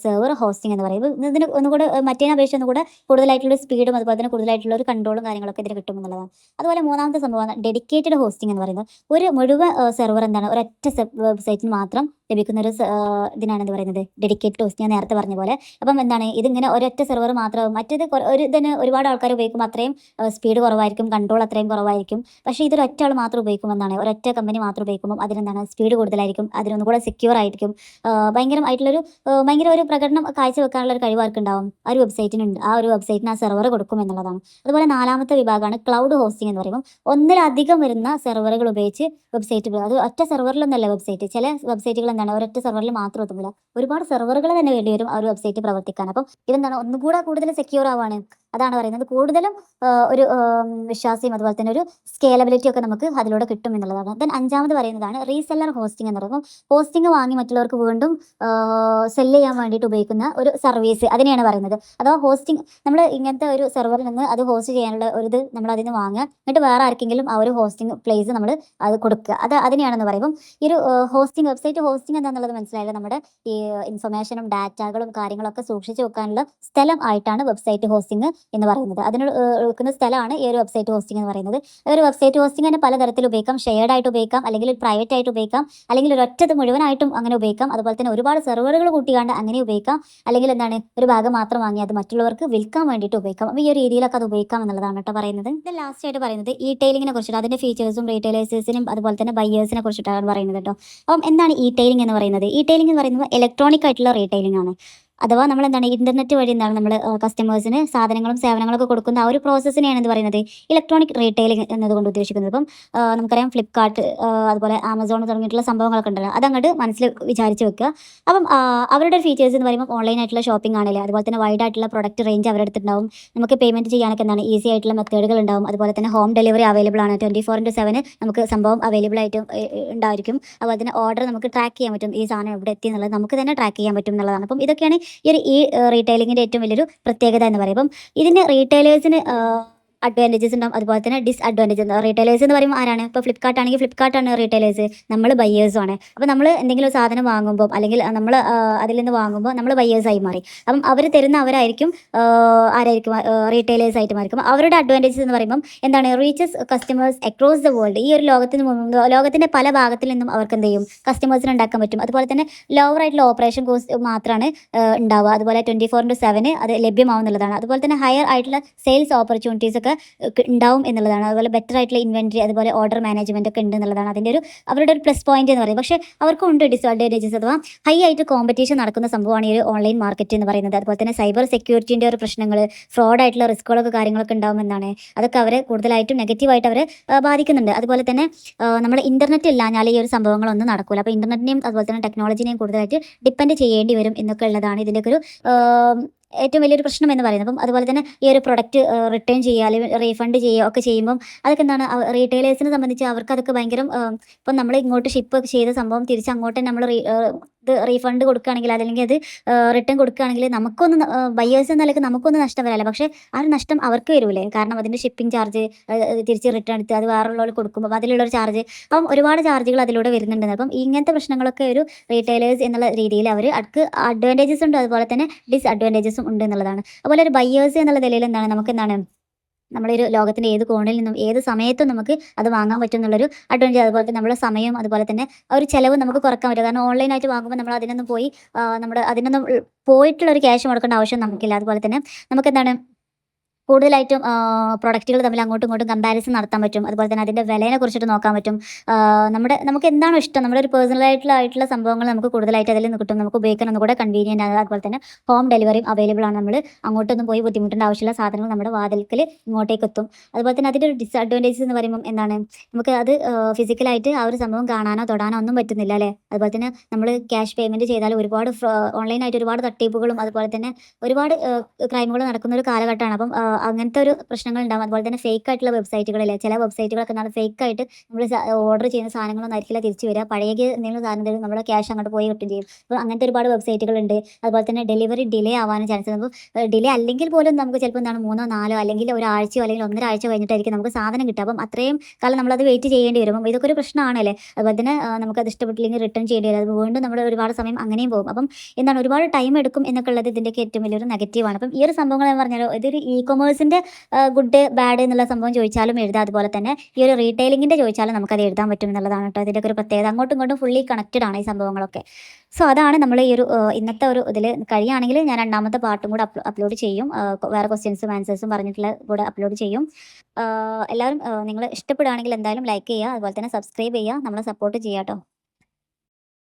സെർവർ ഹോസ്റ്റിംഗ് എന്ന് പറയുന്നത്. ഇതിന് ഒന്നുകൂടെ മറ്റേതിനെ അപേക്ഷിച്ച് ഒന്നുകൂടെ കൂടുതലായിട്ടുള്ള സ്പീഡും അതുപോലെ തന്നെ കൂടുതലായിട്ടുള്ള ഒരു കൺട്രോളും കാര്യങ്ങളൊക്കെ ഇതിന് കിട്ടും എന്നുള്ളതാണ്. അതുപോലെ മൂന്നാമത്തെ സംഭവമാണ് ഡെഡിക്കേറ്റഡ് ഹോസ്റ്റിംഗ് എന്ന് പറയുന്നത്. ഒരു മുഴുവൻ സെർവർ എന്താണ് ഒരൊറ്റ വെബ്സൈറ്റിന് മാത്രം ലഭിക്കുന്ന ഒരു ഇതിനാണ് എന്ത് പറയുന്നത് ഡെഡിക്കേറ്റഡ് ഹോസ്റ്റിംഗ്. ഞാൻ നേരത്തെ പറഞ്ഞ പോലെ. അപ്പം എന്താണ് ഇതിങ്ങനെ ഒരൊറ്റ സെർവർ മാത്രം, മറ്റേത് ഇതിന് ഒരുപാട് ആൾക്കാർ ഉപയോഗിക്കും, അത്രയും സ്പീഡ് കുറവായിരിക്കും, കൺട്രോൾ അത്രയും കുറവായിരിക്കും. പക്ഷേ ഇതൊരു ഒറ്റ ആൾ മാത്രം ഉപയോഗിക്കും എന്നാണ്, ഒരൊറ്റ കമ്പനി മാത്രം ഉപയോഗിക്കുമ്പോൾ അതിനെന്താണ് സ്പീഡ് കൂടുതലായിരിക്കും, അതിനൊന്നും കൂടെ സെക്യൂർ ആയിരിക്കും, ഭയങ്കര ഒരു പ്രകടനം കാഴ്ചവെക്കാനുള്ള ഒരു കഴിവ് ആർക്കുണ്ടാവും ആ ഒരു വെബ്സൈറ്റിനുണ്ട്. ആ ഒരു വെബ്സൈറ്റിന് ആ സെർവർ കൊടുക്കും എന്നുള്ളതാണ്. അതുപോലെ നാലാമത്തെ വിഭാഗമാണ് ക്ലൗഡ് ഹോസ്റ്റിംഗ് എന്ന് പറയുമ്പോൾ ഒന്നിലധികം വരുന്ന സെർവറുകൾ ഉപയോഗിച്ച് വെബ്സൈറ്റ്, അത് ഒറ്റ സെർവറിലൊന്നല്ല വെബ്സൈറ്റ്. ചില വെബ്സൈറ്റുകൾ എന്താണ് ഒരൊറ്റ സെർവറിൽ മാത്രം ഒതുങ്ങില്ല, ഒരുപാട് സെർവറുകൾ തന്നെ വേണ്ടി വരും ആ ഒരു വെബ്സൈറ്റ് പ്രവർത്തിക്കാൻ. അപ്പം ഇതെന്താണ് ഒന്നുകൂടെ കൂടുതൽ സെക്യൂർ ആവാണ്. അതാണ് പറയുന്നത് കൂടുതലും ഒരു വിശ്വാസ്യം അതുപോലെ തന്നെ ഒരു സ്കേലബിലിറ്റി ഒക്കെ നമുക്ക് അതിലൂടെ കിട്ടും എന്നുള്ളതാണ്. ദെൻ അഞ്ചാമത് പറയുന്നതാണ് റീസെല്ലർ ഹോസ്റ്റിംഗ് എന്ന് പറയുമ്പോൾ ഹോസ്റ്റിംഗ് വാങ്ങി മറ്റുള്ളവർക്ക് വീണ്ടും സെല്ല് ചെയ്യാൻ വേണ്ടിയിട്ട് ഉപയോഗിക്കുന്ന ഒരു സർവീസ്, അതിനെയാണ് പറയുന്നത്. അഥവാ ഹോസ്റ്റിംഗ് നമ്മൾ ഇങ്ങനത്തെ ഒരു സെർവറിൽ നിന്ന് അത് ഹോസ്റ്റ് ചെയ്യാനുള്ള ഒരു ഇത് നമ്മൾ അതിന് വാങ്ങുക, എന്നിട്ട് വേറെ ആർക്കെങ്കിലും ആ ഒരു ഹോസ്റ്റിംഗ് പ്ലേസ് നമ്മൾ അത് കൊടുക്കുക, അതിനെയാണെന്ന് പറയുമ്പോൾ ഈ ഒരു വെബ്സൈറ്റ് ഹോസ്റ്റിംഗ് എന്താണെന്നുള്ളത് മനസ്സിലായില്ല. നമ്മുടെ ഈ ഇൻഫർമേഷനും ഡാറ്റകളും കാര്യങ്ങളൊക്കെ സൂക്ഷിച്ച് വെക്കാനുള്ള സ്ഥലം ആയിട്ടാണ് വെബ്സൈറ്റ് ഹോസ്റ്റിംഗ് എന്ന് പറയുന്നത്. അതിന് വെക്കുന്ന സ്ഥലമാണ് ഈ ഒരു വെബ്സൈറ്റ് ഹോസ്റ്റിംഗ് എന്ന് പറയുന്നത്. ഒരു വെബ്സൈറ്റ് ഹോസ്റ്റിംഗ് തന്നെ പലതരത്തിൽ ഉപയോഗിക്കാം. ഷെയർഡ് ആയിട്ട് ഉപയോഗിക്കാം, അല്ലെങ്കിൽ ഒരു പ്രൈവറ്റ് ആയിട്ട് ഉപയോഗിക്കാം, അല്ലെങ്കിൽ ഒരു ഒറ്റത് മുഴുവനായിട്ടും അങ്ങനെ ഉപയോഗിക്കാം. അതുപോലെ തന്നെ ഒരുപാട് സെർവറുകൾ കൂട്ടിക്കാണ്ട് അങ്ങനെ ഉപയോഗിക്കാം, അല്ലെങ്കിൽ എന്താണ് ഒരു ഭാഗം മാത്രം വാങ്ങി അത് മറ്റുള്ളവർക്ക് വിൽക്കാൻ വേണ്ടിയിട്ട് ഉപയോഗിക്കാം. അപ്പോൾ ഈ ഒരു രീതിയിലൊക്കെ അത് ഉപയോഗിക്കാം എന്നുള്ളതാണ് കേട്ടോ പറയുന്നത്. ഇത് ലാസ്റ്റ് ആയിട്ട് പറയുന്നത് ഇ-ടെയിലിങ്ങിനെ കുറിച്ചിട്ട്, അതിൻ്റെ ഫീച്ചേഴ്സും റീറ്റെയിലേഴ്സിനും അതുപോലെ തന്നെ ബയേഴ്സിനെ കുറിച്ചിട്ടാണ് പറയുന്നത് കേട്ടോ. അപ്പം എന്താണ് ഇ-ടെയിലിംഗ് എന്ന് പറയുന്നത്? ഇ-ടെയിലിംഗ് എന്ന് പറയുന്നത് ഇലക്ട്രോണിക് ആയിട്ടുള്ള റീറ്റെയിലിംഗ് ആണ്. അഥവാ നമ്മൾ എന്താണ് ഇന്റർനെറ്റ് വഴി എന്താണ് നമ്മൾ കസ്റ്റമേഴ്സിന് സാധനങ്ങളും സേവനങ്ങളൊക്കെ കൊടുക്കുന്ന ആ ഒരു പ്രോസസ്സിനെയാണ് എന്ത് പറയുന്നത് ഇലക്ട്രോണിക് റീറ്റെയിലിംഗ് എന്നതുകൊണ്ട് ഉദ്ദേശിക്കുന്നത്. ഇപ്പം നമുക്കറിയാം ഫ്ലിപ്കാർട്ട് അതുപോലെ ആമസോൺ തുടങ്ങിയിട്ടുള്ള സംഭവങ്ങളൊക്കെ ഉണ്ടല്ലോ, അതങ്ങോട്ട് മനസ്സിൽ വിചാരിച്ച് വെക്കുക. അപ്പം അവരുടെ ഫീച്ചേഴ്സ് എന്ന് പറയുമ്പോൾ ഓൺലൈൻ ആയിട്ടുള്ള ഷോപ്പിംഗ് ആണല്ലേ, അതുപോലെ തന്നെ വൈഡ് ആയിട്ടുള്ള പ്രൊഡക്റ്റ് റേഞ്ച് അവരുടെ അടുത്തുണ്ടാവും. നമുക്ക് പേയ്മെൻറ്റ് ചെയ്യാനൊക്കെ എന്താണ് ഈസി ആയിട്ടുള്ള മെത്തേഡുകൾ ഉണ്ടാവും. അതുപോലെ തന്നെ ഹോം ഡെലിവറി അവൈലബിൾ ആണ്, 24/7 നമുക്ക് സംഭവം അവൈലബിൾ ആയിട്ട് ഉണ്ടായിരിക്കും. അതുപോലെ തന്നെ ഓർഡർ നമുക്ക് ട്രാക്ക് ചെയ്യാൻ പറ്റും, ഈ സാധനം എവിടെ എത്തി എന്നുള്ളത് നമുക്ക് തന്നെ ട്രാക്ക് ചെയ്യാൻ പറ്റും എന്നുള്ളതാണ്. അപ്പം ഇതൊക്കെയാണ് ഈ റീറ്റെയിലിങ്ങിൻ്റെ ഏറ്റവും വലിയൊരു പ്രത്യേകത എന്ന് പറയുമ്പം ഇതിന് റീറ്റെയിലേഴ്സിന് അഡ്വാൻറ്റേജസ് ഉണ്ടാവും, അതുപോലെ തന്നെ ഡിസ്അഡ്വാൻറ്റേജസ്. റീറ്റെയിലേഴ്സ് എന്ന് പറയുമ്പോൾ ആരാണ്? ഇപ്പോൾ ഫ്ലിപ്കാർട്ട് ആണെങ്കിൽ ഫ്ലിപ്കാർട്ടാണ് റീറ്റെയിലേഴ്സ്, നമ്മൾ ബയ്യേഴ്സും ആണ്. അപ്പോൾ നമ്മൾ എന്തെങ്കിലും സാധനം വാങ്ങുമ്പോൾ അല്ലെങ്കിൽ നമ്മൾ അതിൽ നിന്ന് വാങ്ങുമ്പോൾ നമ്മൾ ബയ്യേഴ്സായി മാറി. അപ്പം അവർ തരുന്ന ആരായിരിക്കും റീറ്റെയിലേഴ്സ് ആയിട്ട് മാറിക്കും. അവരുടെ അഡ്വാൻറ്റേജസ് എന്ന് പറയുമ്പോൾ എന്താണ് reaches customers across the world. ഈ ഒരു ലോകത്തിൻ്റെ പല ഭാഗത്തിൽ നിന്നും അവർക്ക് എന്ത് ചെയ്യും കസ്റ്റമേഴ്സിന് ഉണ്ടാക്കാൻ പറ്റും. അതുപോലെ തന്നെ ലോവർ ആയിട്ടുള്ള ഓപ്പറേഷൻ കോസ്റ്റ് മാത്രമാണ് ഉണ്ടാവുക. അതുപോലെ 24/7 അത് ലഭ്യമാവുന്നുള്ളതാണ്. അതുപോലെ തന്നെ ഹയർ ആയിട്ടുള്ള സെയിൽസ് ഓപ്പർച്യൂണിറ്റീസ് ഒക്കെ ഉണ്ടാവും എന്നുള്ളതാണ്. അതുപോലെ ബെറ്റർ ആയിട്ടുള്ള ഇൻവെൻറ്ററി അതുപോലെ ഓർഡർ മാനേജ്മെന്റ് ഒക്കെ ഉണ്ട് എന്നുള്ളതാണ് അതിൻ്റെ അവരുടെ ഒരു പ്ലസ് പോയിന്റ് എന്ന് പറയുന്നത്. പക്ഷേ അവർക്കും ഉണ്ട് ഡിസ്അഡ്വാൻറ്റേജസ്. അഥവാ ഹൈ ആയിട്ട് കോമ്പറ്റീഷൻ നടക്കുന്ന സംഭവമാണ് ഈ ഒരു ഓൺലൈൻ മാർക്കറ്റ് എന്ന് പറയുന്നത്. അതുപോലെ തന്നെ സൈബർ സെക്യൂരിറ്റിൻ്റെ ഒരു പ്രശ്നങ്ങൾ, ഫ്രോഡ് ആയിട്ടുള്ള റിസ്കുകളൊക്കെ കാര്യങ്ങളൊക്കെ ഉണ്ടാവുമെന്നാണ്. അതൊക്കെ അവരെ കൂടുതലായിട്ടും നെഗറ്റീവായിട്ട് അവരെ ബാധിക്കുന്നുണ്ട്. അതുപോലെ തന്നെ നമ്മൾ ഇൻ്റർനെറ്റ് ഇല്ലാഞ്ഞാൽ ഈ ഒരു സംഭവങ്ങളൊന്നും നടക്കില്ല. അപ്പോൾ ഇൻ്റർനെറ്റിനെയും അതുപോലെ തന്നെ ടെക്നോളജിനെയും കൂടുതലായിട്ട് ഡിപ്പെൻഡ് ചെയ്യേണ്ടി വരും എന്നൊക്കെ ഉള്ളതാണ് ഇതിൻ്റെയൊക്കെ ഒരു ഏറ്റവും വലിയൊരു പ്രശ്നം എന്ന് പറയുന്നത്. അപ്പം അതുപോലെ തന്നെ ഈ ഒരു പ്രൊഡക്റ്റ് റിട്ടേൺ ചെയ്യുക അല്ലെങ്കിൽ റീഫണ്ട് ചെയ്യുക ഒക്കെ ചെയ്യുമ്പം അതൊക്കെ എന്താണ് റീറ്റെയിലേഴ്സിനെ സംബന്ധിച്ച് അവർക്ക് അതൊക്കെ ഭയങ്കര ഇപ്പം നമ്മൾ ഇങ്ങോട്ട് ഷിപ്പ് ചെയ്ത സംഭവം തിരിച്ച് അങ്ങോട്ട് നമ്മൾ ഇത് റീഫണ്ട് കൊടുക്കുകയാണെങ്കിൽ അതല്ലെങ്കിൽ അത് റിട്ടേൺ കൊടുക്കുകയാണെങ്കിൽ നമുക്കൊന്ന് ബയേഴ്സ് എന്ന നിലയ്ക്ക് നമുക്കൊന്നും നഷ്ടം വരാല്ല. പക്ഷേ ആ ഒരു നഷ്ടം അവർക്ക് വരൂലേ? കാരണം അതിൻ്റെ ഷിപ്പിംഗ് ചാർജ്, തിരിച്ച് റിട്ടേൺ എടുത്ത് അത് വേറെയുള്ളവർക്ക് കൊടുക്കുമ്പോൾ അതിലുള്ളൊരു ചാർജ്, അപ്പം ഒരുപാട് ചാർജുകൾ അതിലൂടെ വരുന്നുണ്ട്. അപ്പം ഇങ്ങനത്തെ പ്രശ്നങ്ങളൊക്കെ ഒരു റീറ്റെയിലേഴ്സ് എന്നുള്ള രീതിയിൽ അവർക്ക് അഡ്വാൻറ്റേജസ് ഉണ്ട്, അതുപോലെ തന്നെ ഡിസ്അഡ്വാൻറ്റേജസും ഉണ്ട് എന്നുള്ളതാണ്. അതുപോലെ ഒരു ബയേഴ്സ് എന്നുള്ള നിലയിൽ നമുക്കെന്താണ് നമ്മളൊരു ലോകത്തിൻ്റെ ഏത് കോണിൽ നിന്നും ഏത് സമയത്തും നമുക്ക് അത് വാങ്ങാൻ പറ്റും എന്നുള്ളൊരു അഡ്വാൻറ്റേജ്. അതുപോലെ തന്നെ നമ്മുടെ സമയം, അതുപോലെ തന്നെ ആ ഒരു ചിലവ് നമുക്ക് കുറക്കാൻ പറ്റും. കാരണം ഓൺലൈനായിട്ട് വാങ്ങുമ്പോൾ നമ്മൾ അതിനൊന്നും പോയി നമ്മുടെ അതിനൊന്നും പോയിട്ടുള്ളൊരു ക്യാഷ് മുടക്കേണ്ട ആവശ്യം നമുക്കില്ല. അതുപോലെ തന്നെ നമുക്കെന്താണ് കൂടുതലായിട്ടും പ്രൊഡക്റ്റുകൾ തമ്മിൽ അങ്ങോട്ടും ഇങ്ങോട്ടും കമ്പാരിസൺ നടത്താൻ പറ്റും. അതുപോലെ തന്നെ അതിൻ്റെ വിലയെ കുറിച്ചിട്ട് നോക്കാൻ പറ്റും. നമുക്ക് എന്താണോ ഇഷ്ടം, നമ്മുടെ ഒരു പേഴ്സണലായിട്ടുള്ള സംഭവങ്ങൾ നമുക്ക് കൂടുതലായിട്ട് അതിൽ നിന്ന് കിട്ടും. നമുക്ക് ഉപയോഗിക്കാൻ ഒന്നുകൂടെ കൺവീനിയൻ്റ് ആണ്. അതുപോലെ തന്നെ ഹോം ഡെലിവറിയും അവൈലബിൾ ആണ്. നമ്മൾ അങ്ങോട്ടൊന്നും പോയി ബുദ്ധിമുട്ടേണ്ട ആവശ്യമില്ല. സാധനങ്ങൾ നമ്മുടെ വാതിൽക്കൽ ഇങ്ങോട്ടേക്ക് എത്തും. അതുപോലെ തന്നെ അതിൻ്റെ ഒരു ഡിസ്അഡ്വാൻറ്റേജസ് എന്ന് പറയുമ്പോൾ എന്താണ്, നമുക്ക് അത് ഫിസിക്കലായിട്ട് ആ ഒരു സംഭവം കാണാനോ തൊടാനോ ഒന്നും പറ്റുന്നില്ല അല്ലേ? അതുപോലെ തന്നെ നമ്മൾ ക്യാഷ് പേയ്മെൻറ്റ് ചെയ്താൽ ഒരുപാട് ഓൺലൈനായിട്ട് ഒരുപാട് തട്ടിപ്പുകളും അതുപോലെ തന്നെ ഒരുപാട് ക്രൈമുകൾ നടക്കുന്ന ഒരു കാലഘട്ടമാണ്. അപ്പം അങ്ങനത്തെ ഒരു പ്രശ്നങ്ങൾ ഉണ്ടാകും. അതുപോലെ തന്നെ ഫേക്ക് ആയിട്ടുള്ള വെബ്സൈറ്റുകളില്ലേ, ചില വെബ്സൈറ്റുകളൊക്കെ എന്താണ് ഫേക്ക് ആയിട്ട് നമ്മൾ ഓർഡർ ചെയ്യുന്ന സാധനങ്ങളൊന്നും ആയിരിക്കില്ല തിരിച്ച് വരിക. പഴയ എന്തെങ്കിലും സാധനം തരും, നമ്മുടെ ക്യാഷ് അങ്ങോട്ട് പോയി കിട്ടും ചെയ്യും. അപ്പോൾ അങ്ങനത്തെ ഒരുപാട് വെബ്സൈറ്റുകളുണ്ട്. അതുപോലെ തന്നെ ഡെലിവറി ഡിലേ ആവാനും ചാൻസ്. അപ്പോൾ ഡിലേ അല്ലെങ്കിൽ പോലും നമുക്ക് ചിലപ്പോൾ എന്താണ് 3 4 അല്ലെങ്കിൽ ഒരാഴ്ചയോ അല്ലെങ്കിൽ 1.5 ആഴ്ച കഴിഞ്ഞിട്ടായിരിക്കും നമുക്ക് സാധനം കിട്ടുക. അപ്പം അത്രയും കാലം നമ്മളത് വെയിറ്റ് ചെയ്യേണ്ടി വരും. അപ്പം ഇതൊക്കെ ഒരു പ്രശ്നമാണല്ലേ? അതുപോലെ തന്നെ നമുക്കത് ഇഷ്ടപ്പെട്ടില്ലെങ്കിൽ റിട്ടേൺ ചെയ്യേണ്ടി വരും. അത് വീണ്ടും നമ്മുടെ ഒരുപാട് സമയം അങ്ങനെയും പോകും. അപ്പം എന്താണ് ഒരുപാട് ടൈം എടുക്കും എന്നൊക്കെ ഉള്ളത് ഇതിൻ്റെയൊക്കെ ഏറ്റവും വലിയൊരു നെഗറ്റീവാണ്. അപ്പം ഈ ഒരു സംഭവങ്ങൾ ഞാൻ പറഞ്ഞാലോ, ഇതൊരു കൊമേഴ്സിൻ്റെ ഗുഡ് ബാഡ് എന്നുള്ള സംഭവം ചോദിച്ചാലും എഴുതാം. അതുപോലെ തന്നെ ഈ ഒരു റീറ്റെയിലിങ്ങിൻ്റെ ചോദിച്ചാലും നമുക്കത് എഴുതാൻ പറ്റും എന്നുള്ളതാണ് കേട്ടോ ഇതിൻ്റെയൊക്കെ ഒരു പ്രത്യേകത. അങ്ങോട്ടും ഇങ്ങോട്ടും ഫുള്ളി കണക്റ്റഡ് ആണ് ഈ സംഭവങ്ങളൊക്കെ. സോ അതാണ് നമ്മൾ ഈ ഒരു ഇന്നത്തെ ഒരു ഇതിൽ കഴിയുകയാണെങ്കിൽ ഞാൻ രണ്ടാമത്തെ പാർട്ടും കൂടെ അപ്ലോഡ് ചെയ്യും. വേറെ ക്വസ്റ്റ്യൻസും ആൻസേഴ്സും പറഞ്ഞിട്ടുള്ള കൂടെ അപ്ലോഡ് ചെയ്യും. എല്ലാവരും നിങ്ങൾ ഇഷ്ടപ്പെടുകയാണെങ്കിൽ എന്തായാലും ലൈക്ക് ചെയ്യുക, അതുപോലെ തന്നെ സബ്സ്ക്രൈബ് ചെയ്യുക, നമ്മളെ സപ്പോർട്ട് ചെയ്യുക കേട്ടോ.